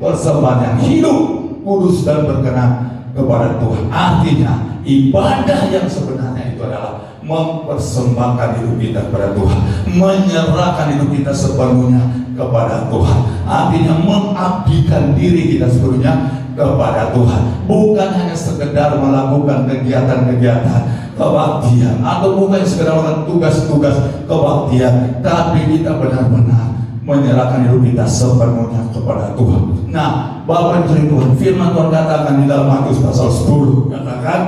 persembahan yang hidup, kudus dan berkenan kepada Tuhan. Artinya ibadah yang sebenarnya itu adalah mempersembahkan hidup kita kepada Tuhan, menyerahkan hidup kita sepenuhnya kepada Tuhan. Artinya mengabdikan diri kita sepenuhnya kepada Tuhan, bukan hanya sekedar melakukan kegiatan-kegiatan kebaktian atau bukan sekedar melakukan tugas-tugas kebaktian, tapi kita benar-benar menyerahkan hidup kita sepenuhnya kepada Tuhan. Nah, Bapak Ibu Tuhan, firman Tuhan katakan di dalam Matius pasal 10, katakan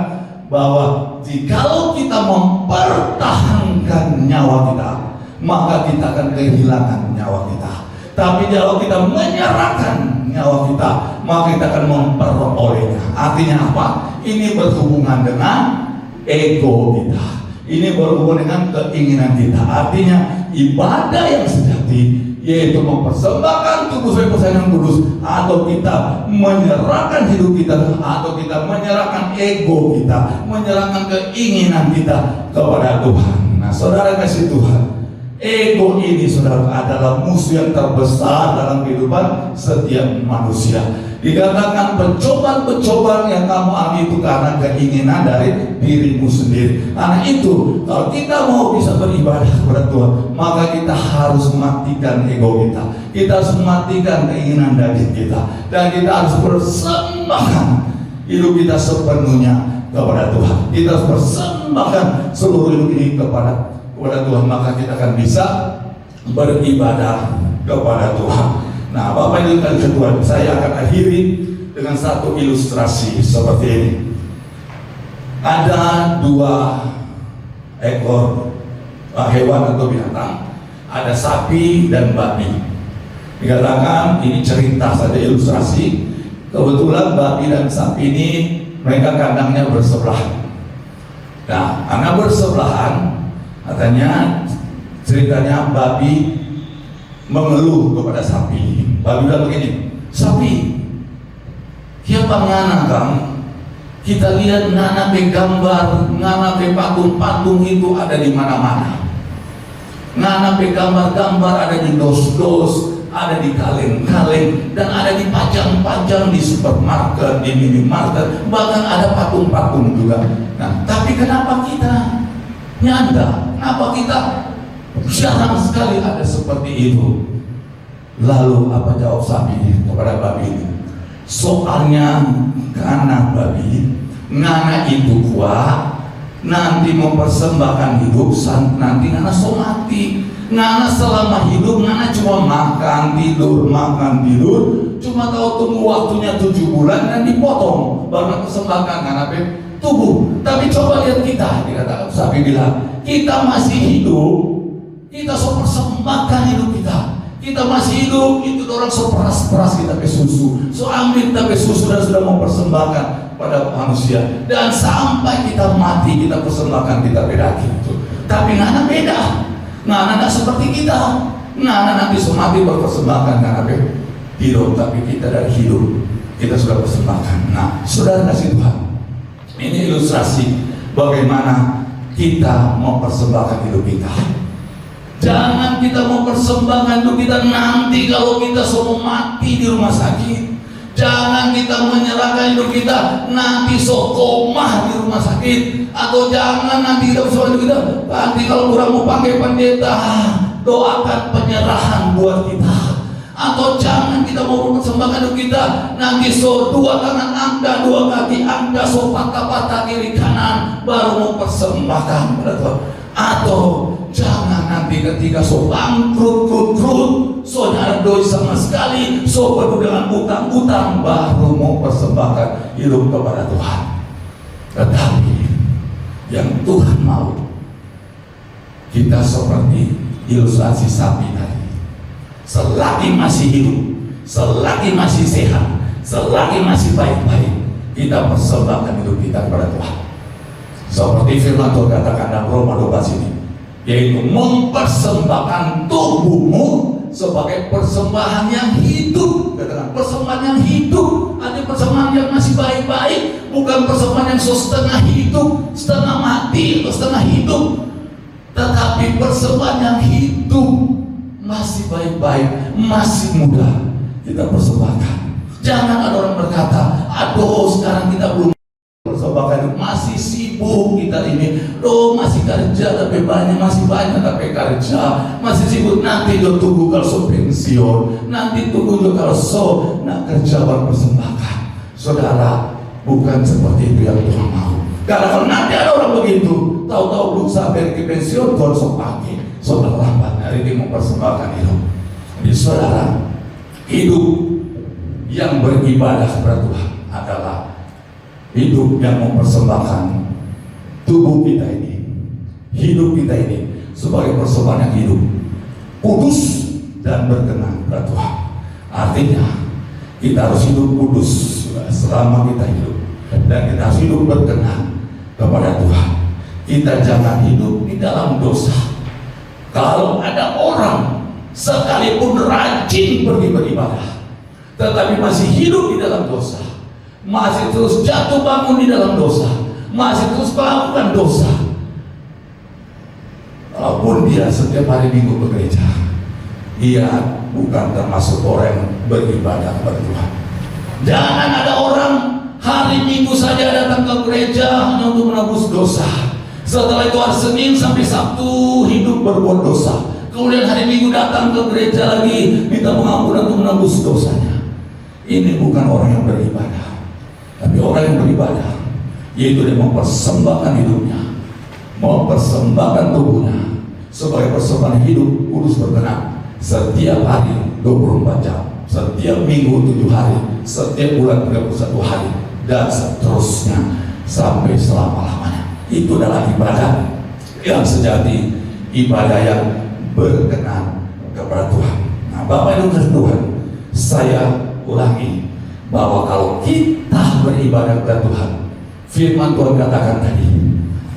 bahwa jikalau kita mempertahankan nyawa kita, maka kita akan kehilangan nyawa kita. Tapi kalau kita menyerahkan nyawa kita, maka kita akan memperolehnya. Artinya apa? Ini berhubungan dengan ego kita. Ini berhubungan dengan keinginan kita. Artinya ibadah yang sejati yaitu mempersembahkan tubuh sebagai persembahan yang kudus, atau kita menyerahkan hidup kita, atau kita menyerahkan ego kita, menyerahkan keinginan kita kepada Tuhan. Nah, saudara kasih Tuhan, ego ini saudara adalah musuh yang terbesar dalam kehidupan setiap manusia. Dikatakan pencobaan-pencobaan yang kamu alami itu karena keinginan dari dirimu sendiri. Karena itu, kalau kita mau bisa beribadah kepada Tuhan, maka kita harus mematikan ego kita. Kita harus mematikan keinginan daging kita, dan kita harus persembahkan hidup kita sepenuhnya kepada Tuhan. Kita harus persembahkan seluruh hidup ini kepada Tuhan, maka kita akan bisa beribadah kepada Tuhan. Nah, Bapak Ibu dan Tuhan, saya akan akhiri dengan satu ilustrasi seperti ini. Ada dua ekor hewan atau binatang, ada sapi dan babi. Dikatakan ini cerita saja, ilustrasi. Kebetulan babi dan sapi ini mereka kandangnya bersebelahan. Nah, karena bersebelahan, katanya ceritanya babi mengeluh kepada sapi. Babi bilang begini, sapi, siapa ngana kamu? Kita lihat ngana pe gambar, ngana pe patung-patung itu ada di mana-mana. Ngana pe gambar-gambar ada di dos-dos, ada di kaleng-kaleng, dan ada di pajang-pajang di supermarket, di minimarket, bahkan ada patung-patung juga. Nah, tapi kenapa kita nyanda? Kenapa kita jarang sekali ada seperti itu? Lalu apa jawab sapi kepada babi itu? Soalnya karena babi, ngana itu kuat, nanti mempersembahkan hidup, nanti ngana so mati. Ngana selama hidup, ngana cuma makan tidur, cuma tahu tunggu waktunya 7 bulan dan dipotong, baru persembahkan ngana tubuh. Tapi coba lihat kita, dikatakan sapi bilang, kita masih hidup, kita so persembahkan hidup kita. Kita masih hidup, itu orang so peras kita ke susu, so ambil kita ke susu dan sudah mempersembahkan pada manusia. Dan sampai kita mati, kita persembahkan kita beda gitu. Tapi ngana beda, ngana tidak seperti kita. Ngana nanti so mati berpersembahkan ngana hidup, tapi kita dari hidup kita sudah persembahkan. Nah, saudara kasih Tuhan, ini ilustrasi bagaimana kita mempersembahkan hidup kita. Jangan kita mempersembahkan hidup kita nanti kalau kita semua mati di rumah sakit. Jangan kita menyerahkan hidup kita nanti koma di rumah sakit. Atau jangan nanti kita bersama hidup kita nanti kalau kurang mau pakai pendeta, doakan penyerahan buat kita. Atau jangan kita mau mempersembahkan hidup kita nanti 2 tangan Anda, 2 kaki Anda patah-patah kiri kanan baru mempersembahkan pada Tuhan. Atau jangan nanti ketika bangkrut, ada dosa sama sekali, penuh dengan utang-utang baru mau persembahkan hidup kepada Tuhan. Tetapi yang Tuhan mau kita seperti ilustrasi sapi tadi. Selagi masih hidup, selagi masih sehat, selagi masih baik-baik, kita persembahkan hidup kita kepada Tuhan. Seperti firman Tuhan katakan dalam Roma 12 ini, yaitu mempersembahkan tubuhmu sebagai persembahan yang hidup. Katakan persembahan yang hidup, ada persembahan yang masih baik-baik, bukan persembahan yang setengah hidup, setengah mati, atau setengah hidup, tetapi persembahan yang hidup, masih baik-baik, masih muda, kita persembahkan. Jangan ada orang berkata, aduh sekarang kita belum persembahkan, masih sibuk kita ini, masih kerja tapi masih banyak tapi kerja, masih sibuk, nanti tunggu kalau so pensiun, nanti tunggu kalau so nak kerja berpersembahkan. Saudara, bukan seperti itu yang Tuhan mau. Karena kalau nanti ada orang begitu, tahu-tahu belum sampai ke pensiun, kalau so pagi, so terlambat, hari ini mempersembahkan hidup. Jadi saudara, hidup yang beribadah kepada Tuhan adalah hidup yang mempersembahkan tubuh kita ini, hidup kita ini sebagai persembahan yang hidup, kudus dan berkenan kepada Tuhan. Artinya kita harus hidup kudus selama kita hidup, dan kita harus hidup berkenan kepada Tuhan. Kita jangan hidup di dalam dosa. Kalau ada orang sekalipun rajin pergi beribadah, tetapi masih hidup di dalam dosa, masih terus jatuh bangun di dalam dosa, masih terus melakukan dosa, walaupun dia setiap hari Minggu ke gereja, dia bukan termasuk orang yang beribadah kepada Tuhan. Jangan ada orang hari Minggu saja datang ke gereja hanya untuk menebus dosa. Setelah itu hari Senin sampai Sabtu hidup berbuat dosa. Kemudian hari Minggu datang ke gereja lagi minta pengampunan untuk menebus dosanya. Ini bukan orang yang beribadah. Tapi orang yang beribadah, yaitu dia mempersembahkan hidupnya, mempersembahkan tubuhnya sebagai persembahan hidup kudus berkenan setiap hari 24 jam, setiap minggu 7 hari, setiap bulan 31 hari, dan seterusnya sampai selama-lamanya. Itu adalah ibadah yang sejati, ibadah yang berkenan kepada Tuhan. Nah, Bapak Ibu Tuhan, saya ulangi bahwa kalau kita beribadah kepada Tuhan, firman Tuhan katakan tadi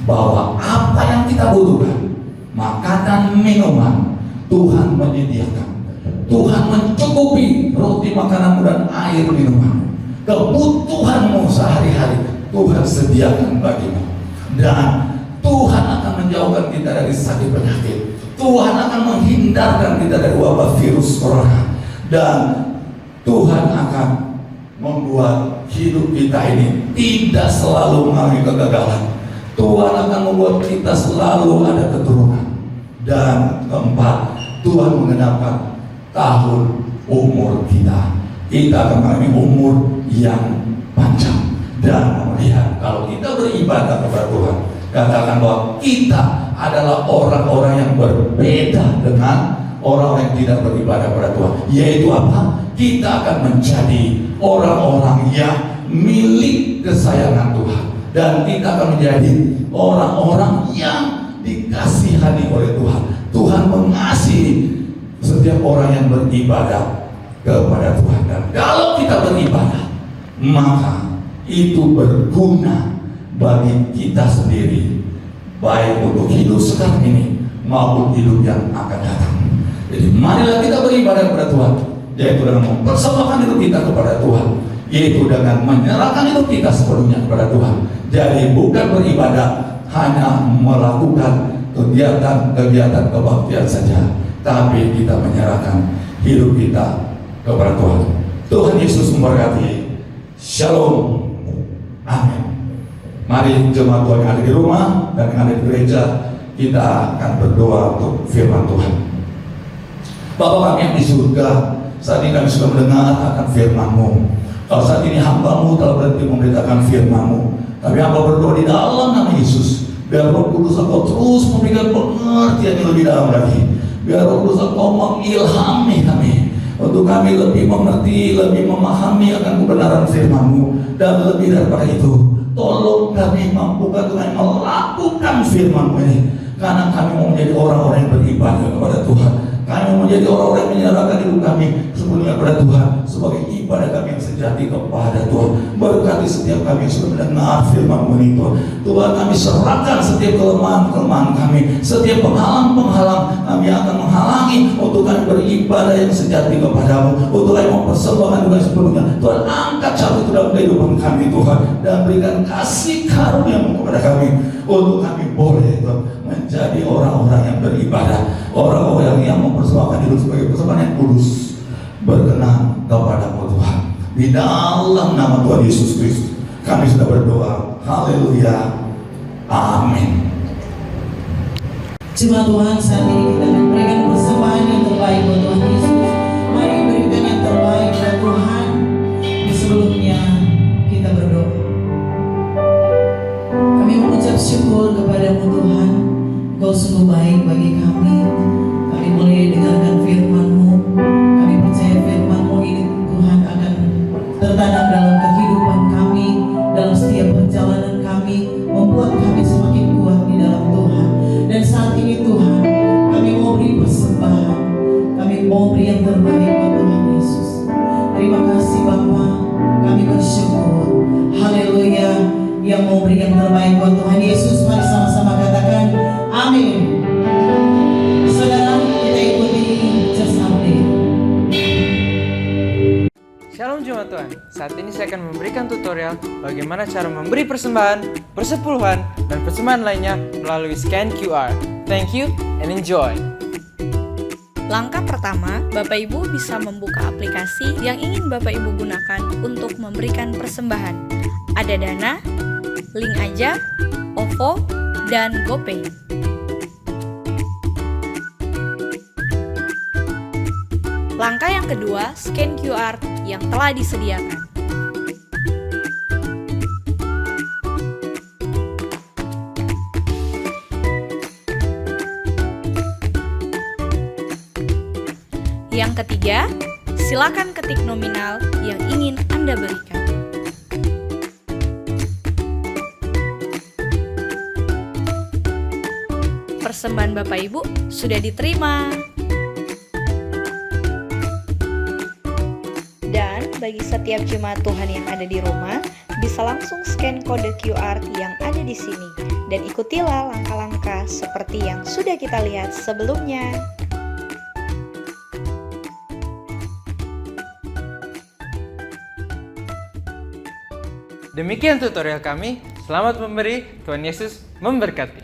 bahwa apa yang kita butuhkan, makanan, minuman, Tuhan menyediakan. Tuhan mencukupi roti, makananmu dan air minuman. Kebutuhanmu sehari-hari Tuhan sediakan bagimu. Dan Tuhan akan menjauhkan kita dari sakit penyakit. Tuhan akan menghindarkan kita dari wabah virus corona. Dan Tuhan akan membuat hidup kita ini tidak selalu mengalami kegagalan. Tuhan akan membuat kita selalu ada keturunan. Dan keempat, Tuhan mengenapkan tahun umur kita. Kita akan mengalami umur yang panjang. Dan melihat kalau kita beribadah kepada Tuhan, katakan bahwa kita adalah orang-orang yang berbeda dengan orang-orang yang tidak beribadah kepada Tuhan. Yaitu apa? Kita akan menjadi orang-orang yang milik kesayangan Tuhan. Dan kita akan menjadi orang-orang yang dikasihani oleh Tuhan. Tuhan mengasihi setiap orang yang beribadah kepada Tuhan. Dan kalau kita beribadah, maka itu berguna bagi kita sendiri, baik untuk hidup sekarang ini maupun hidup yang akan datang. Jadi marilah kita beribadah kepada Tuhan, yaitu dengan mempersembahkan hidup kita kepada Tuhan, yaitu dengan menyerahkan hidup kita sepenuhnya kepada Tuhan. Jadi bukan beribadah hanya melakukan kegiatan-kegiatan kebaktian saja, tapi kita menyerahkan hidup kita kepada Tuhan. Tuhan Yesus memberkati. Shalom. Amin. Mari jemaat Tuhan yang ada di rumah dan yang ada di gereja, kita akan berdoa untuk firman Tuhan. Bapa kami yang di surga, saat ini kami sudah mendengar akan firman-Mu. Kalau saat ini hamba-Mu telah berhenti memberitakan firman-Mu, kami hamba berdoa di dalam nama Yesus, biar Roh Kudus Engkau terus memberikan pengertian yang lebih dalam lagi. Biar Roh Kudus Engkau mengilhami kami, untuk kami lebih mengerti, lebih memahami akan kebenaran firman-Mu. Dan lebih daripada itu, tolong kami mampukan Tuhan melakukan firman-Mu ini, karena kami mau menjadi orang-orang yang beribadah kepada Tuhan. Kami mau menjadi orang-orang yang menyerahkan hidup kami sepenuhnya kepada Tuhan, sebagai ibadah kami yang sejati kepada Tuhan. Berkati setiap kami yang sudah mendengar firman-Mu ini, Tuhan. Kami serahkan setiap kelemahan-kelemahan kami, setiap penghalang-penghalang kami akan menghalangi untuk kami beribadah yang sejati kepadamu, untuk kami mempersembahkan Tuhan sepenuhnya. Tuhan, angkat cabut itu dalam kehidupan kami Tuhan, dan berikan kasih karunia-Mu kepada kami, untuk kami boleh Tuhan menjadi orang-orang yang beribadah, orang-orang yang mempersembahkan hidup sebagai persembahan yang kudus, berkenan kepada-Mu Tuhan. Di dalam nama Tuhan Yesus Kristus kami sudah berdoa. Haleluya. Amin. Jemaat Tuhan, saat ini kita akan berikan persembahan yang terbaik buat Tuhan Yesus. Mari berikan yang terbaik buat Tuhan. Sebelumnya kita berdoa. Kami mengucap syukur kepada-Mu Tuhan. Kau sungguh baik bagi kami. Kami boleh dengarkan firman-Mu. Kami percaya firman-Mu ini Tuhan akan tertanam dalam kehidupan kami, dalam setiap perjalanan kami, membuat kami semakin kuat di dalam Tuhan. Dan saat ini Tuhan, kami mau beri persembahan, kami mau beri yang terbaik buat Tuhan Yesus. Terima kasih Bapa, kami bersyukur. Haleluya, yang mau beri yang terbaik buat Tuhan Yesus. Mari sama-sama katakan amin. Saudara, kita ikuti Just Update. Shalom Jemaat Tuhan, saat ini saya akan memberikan tutorial bagaimana cara memberi persembahan, persepuluhan, dan persembahan lainnya melalui scan QR. Thank you and enjoy! Langkah pertama, Bapak Ibu bisa membuka aplikasi yang ingin Bapak Ibu gunakan untuk memberikan persembahan. Ada Dana, Link Aja, OVO, dan GoPay. Langkah yang kedua, scan QR yang telah disediakan. Yang ketiga, silakan ketik nominal yang ingin Anda berikan. Persembahan Bapak Ibu sudah diterima. Dan bagi setiap jemaat Tuhan yang ada di rumah, bisa langsung scan kode QR yang ada di sini dan ikutilah langkah-langkah seperti yang sudah kita lihat sebelumnya. Demikian tutorial kami. Selamat memberi, Tuhan Yesus memberkati.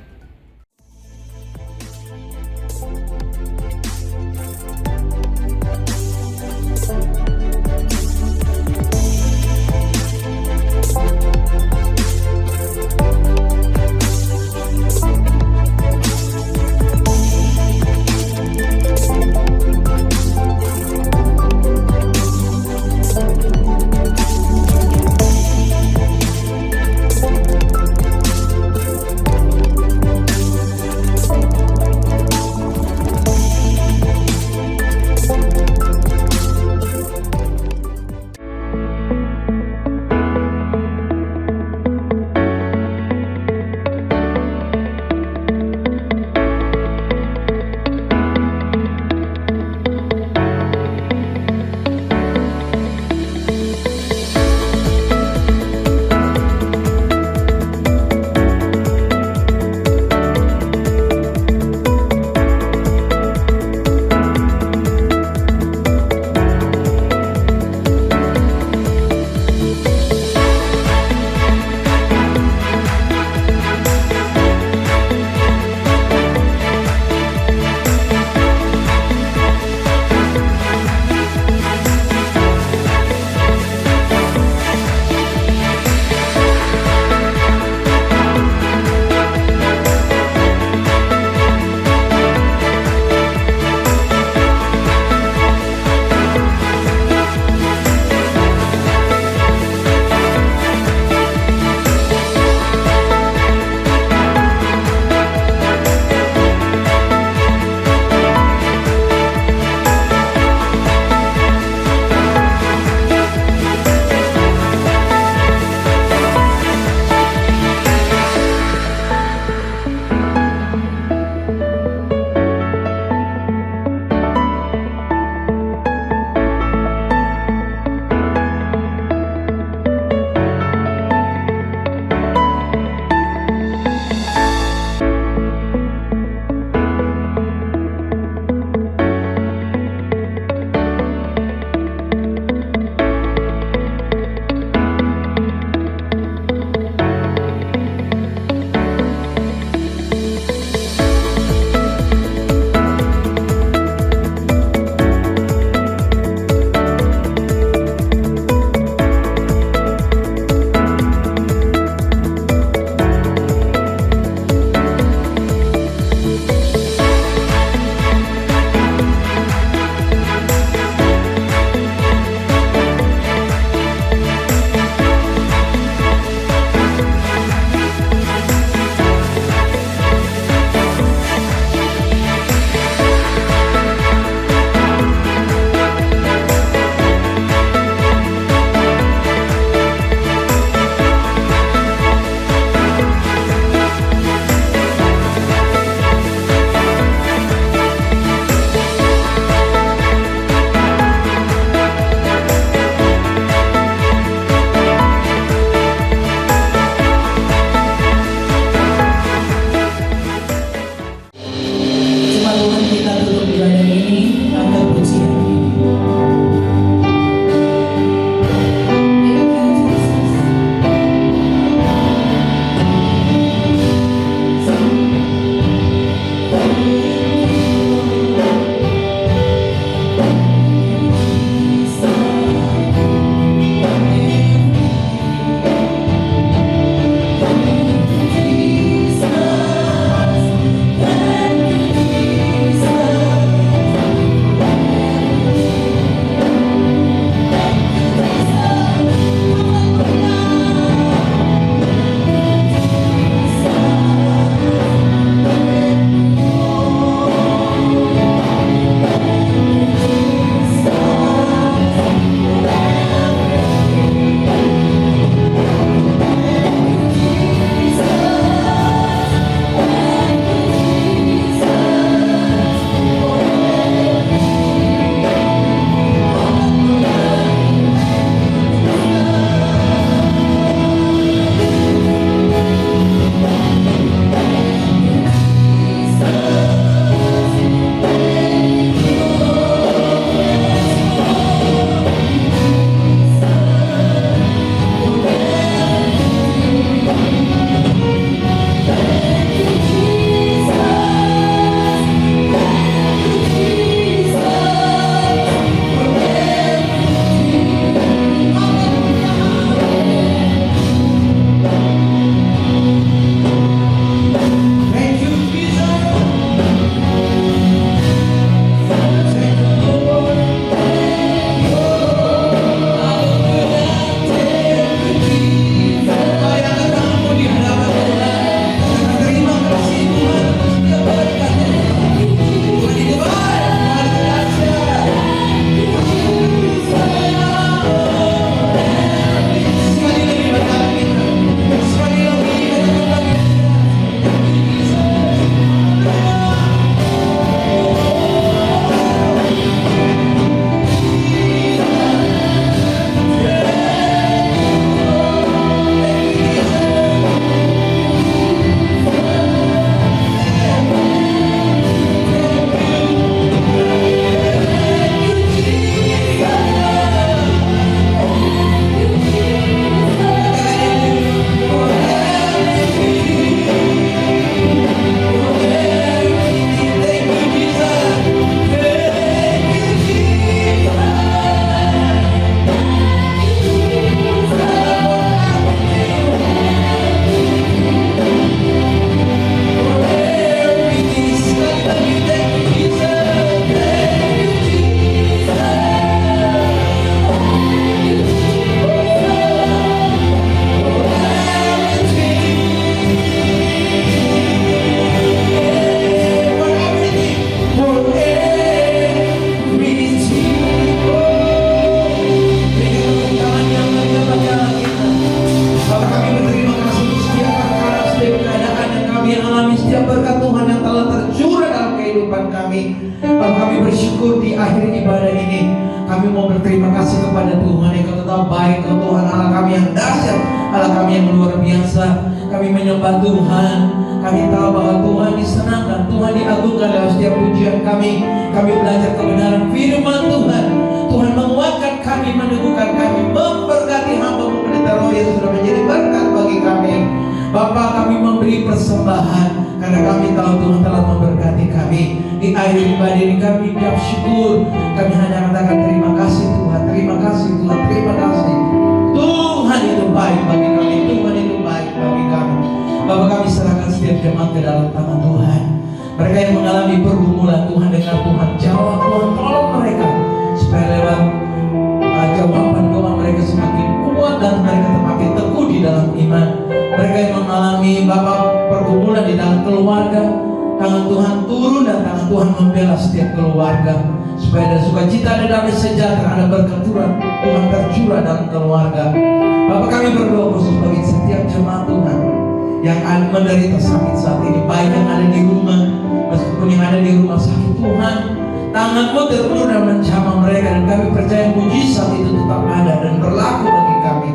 kami. Bapak, kami bersyukur di akhir ibadah ini. Kami mau berterima kasih kepada Tuhan yang Kau tetap baik, Kau Tuhan Allah kami yang dahsyat, Allah kami yang luar biasa. Kami menyembah Tuhan. Kami tahu bahwa Tuhan disenangkan, Tuhan diagungkan dalam setiap pujian kami. Kami belajar kebenaran firman Tuhan. Tuhan menguatkan kami, meneguhkan kami, memberkati hamba-Mu pendeta Roy yang sudah menjadi berkat bagi kami. Bapak, kami memberi persembahan karena kami tahu Tuhan telah memberkati kami. Di akhir ibadah ini kami ucap syukur. Kami hanya katakan terima kasih Tuhan, terima kasih Tuhan, terima kasih. Tuhan itu baik bagi kami, Tuhan itu baik bagi kami. Bapak, kami serahkan setiap jemaat ke dalam tangan Tuhan. Mereka yang mengalami pergumulan, Tuhan dengar, Tuhan jawab, Tuhan tolong mereka supaya lewat jawaban doa mereka semakin kuat dan mereka semakin teguh di dalam iman. Mereka yang mengalami Bapak pergumulan di dalam keluarga, tangan Tuhan turun dan tangan Tuhan membela setiap keluarga supaya ada sukacita, ada damai sejahtera, ada berkat Tuhan tercurah dalam keluarga. Bapak, kami berdoa khusus bagi setiap jemaat Tuhan yang menderita sakit saat ini, baik yang ada di rumah meskipun yang ada di rumah sakit. Tuhan, tangan-Mu terus dan menjamah mereka, dan kami percaya mujizat itu tetap ada dan berlaku bagi kami.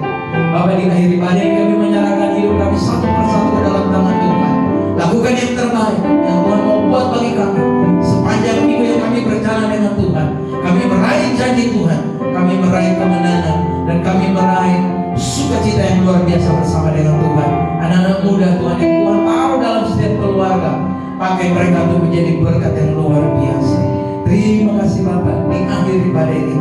Bapak, di akhir ibadah ini kami menyerahkan hidup kami satu persatu ke dalam tangan Tuhan. Lakukan yang terbaik yang Tuhan mau buat bagi kami sepanjang minggu yang kami berjalan dengan Tuhan. Kami meraih janji Tuhan, kami meraih kemenangan, dan kami meraih sukacita yang luar biasa bersama dengan Tuhan. Anak-anak muda Tuhan yang Tuhan taruh dalam setiap keluarga, pakai mereka untuk menjadi berkat yang luar biasa. Terima kasih Bapak. Di akhir ibadah ini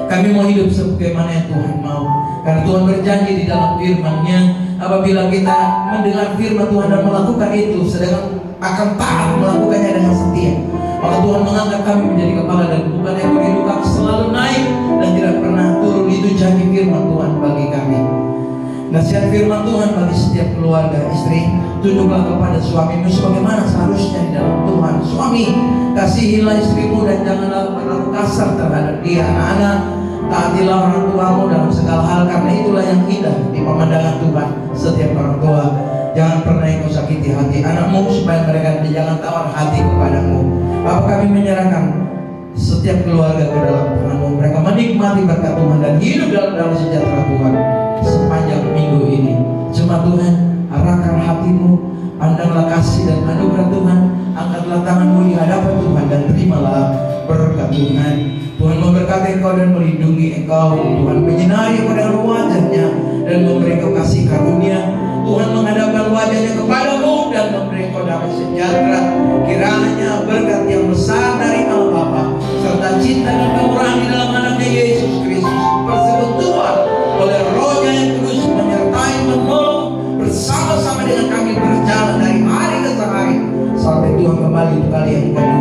kami mau hidup sebagaimana yang Tuhan mau, karena Tuhan berjanji di dalam firman-Nya, apabila kita mendengar firman Tuhan dan melakukan itu, sedangkan akan taat melakukannya dengan setia, maka Tuhan mengangkat kami menjadi kepala dan bukan ekor. Hidup kami selalu naik dan tidak pernah turun. Itu janji firman Tuhan bagi kami. Nasihat firman Tuhan bagi setiap keluarga. Istri, tunduklah kepada suamimu sebagaimana seharusnya di dalam Tuhan. Suami, kasihilah istrimu dan janganlah berlaku kasar terhadap dia. Anak-anak, taatilah orang tuamu dalam segala hal, karena itulah yang indah di pemandangan Tuhan. Setiap orang tua, jangan pernah engkau sakiti hati anakmu, supaya mereka jangan tawar hati kepadamu. Bapak, kami menyerahkan setiap keluarga ke dalam tangan-Mu. Mereka menikmati berkat Tuhan dan hidup dalam damai sejahtera Tuhan sepanjang minggu ini. Jemaat Tuhan, arahkan hatimu, pandanglah kasih dan anugerah Tuhan, angkatlah tanganmu di hadapan Tuhan dan terimalah berkat Tuhan. Tuhan memberkati engkau dan melindungi engkau. Tuhan menyinari engkau dengan wajah-Nya dan memberi engkau kasih karunia. Tuhan menghadapkan wajah-Nya kepadamu dan memberi engkau damai sejahtera. Kiranya berkat yang besar dari Allah Bapa serta cinta dan kemurahan di dalam anaknya Yesus Kristus, persekutuan oleh Roh-Nya yang kudus menyertai menolong bersama-sama dengan kami berjalan dari hari ke hari sampai Tuhan kembali untuk kali yang kedua.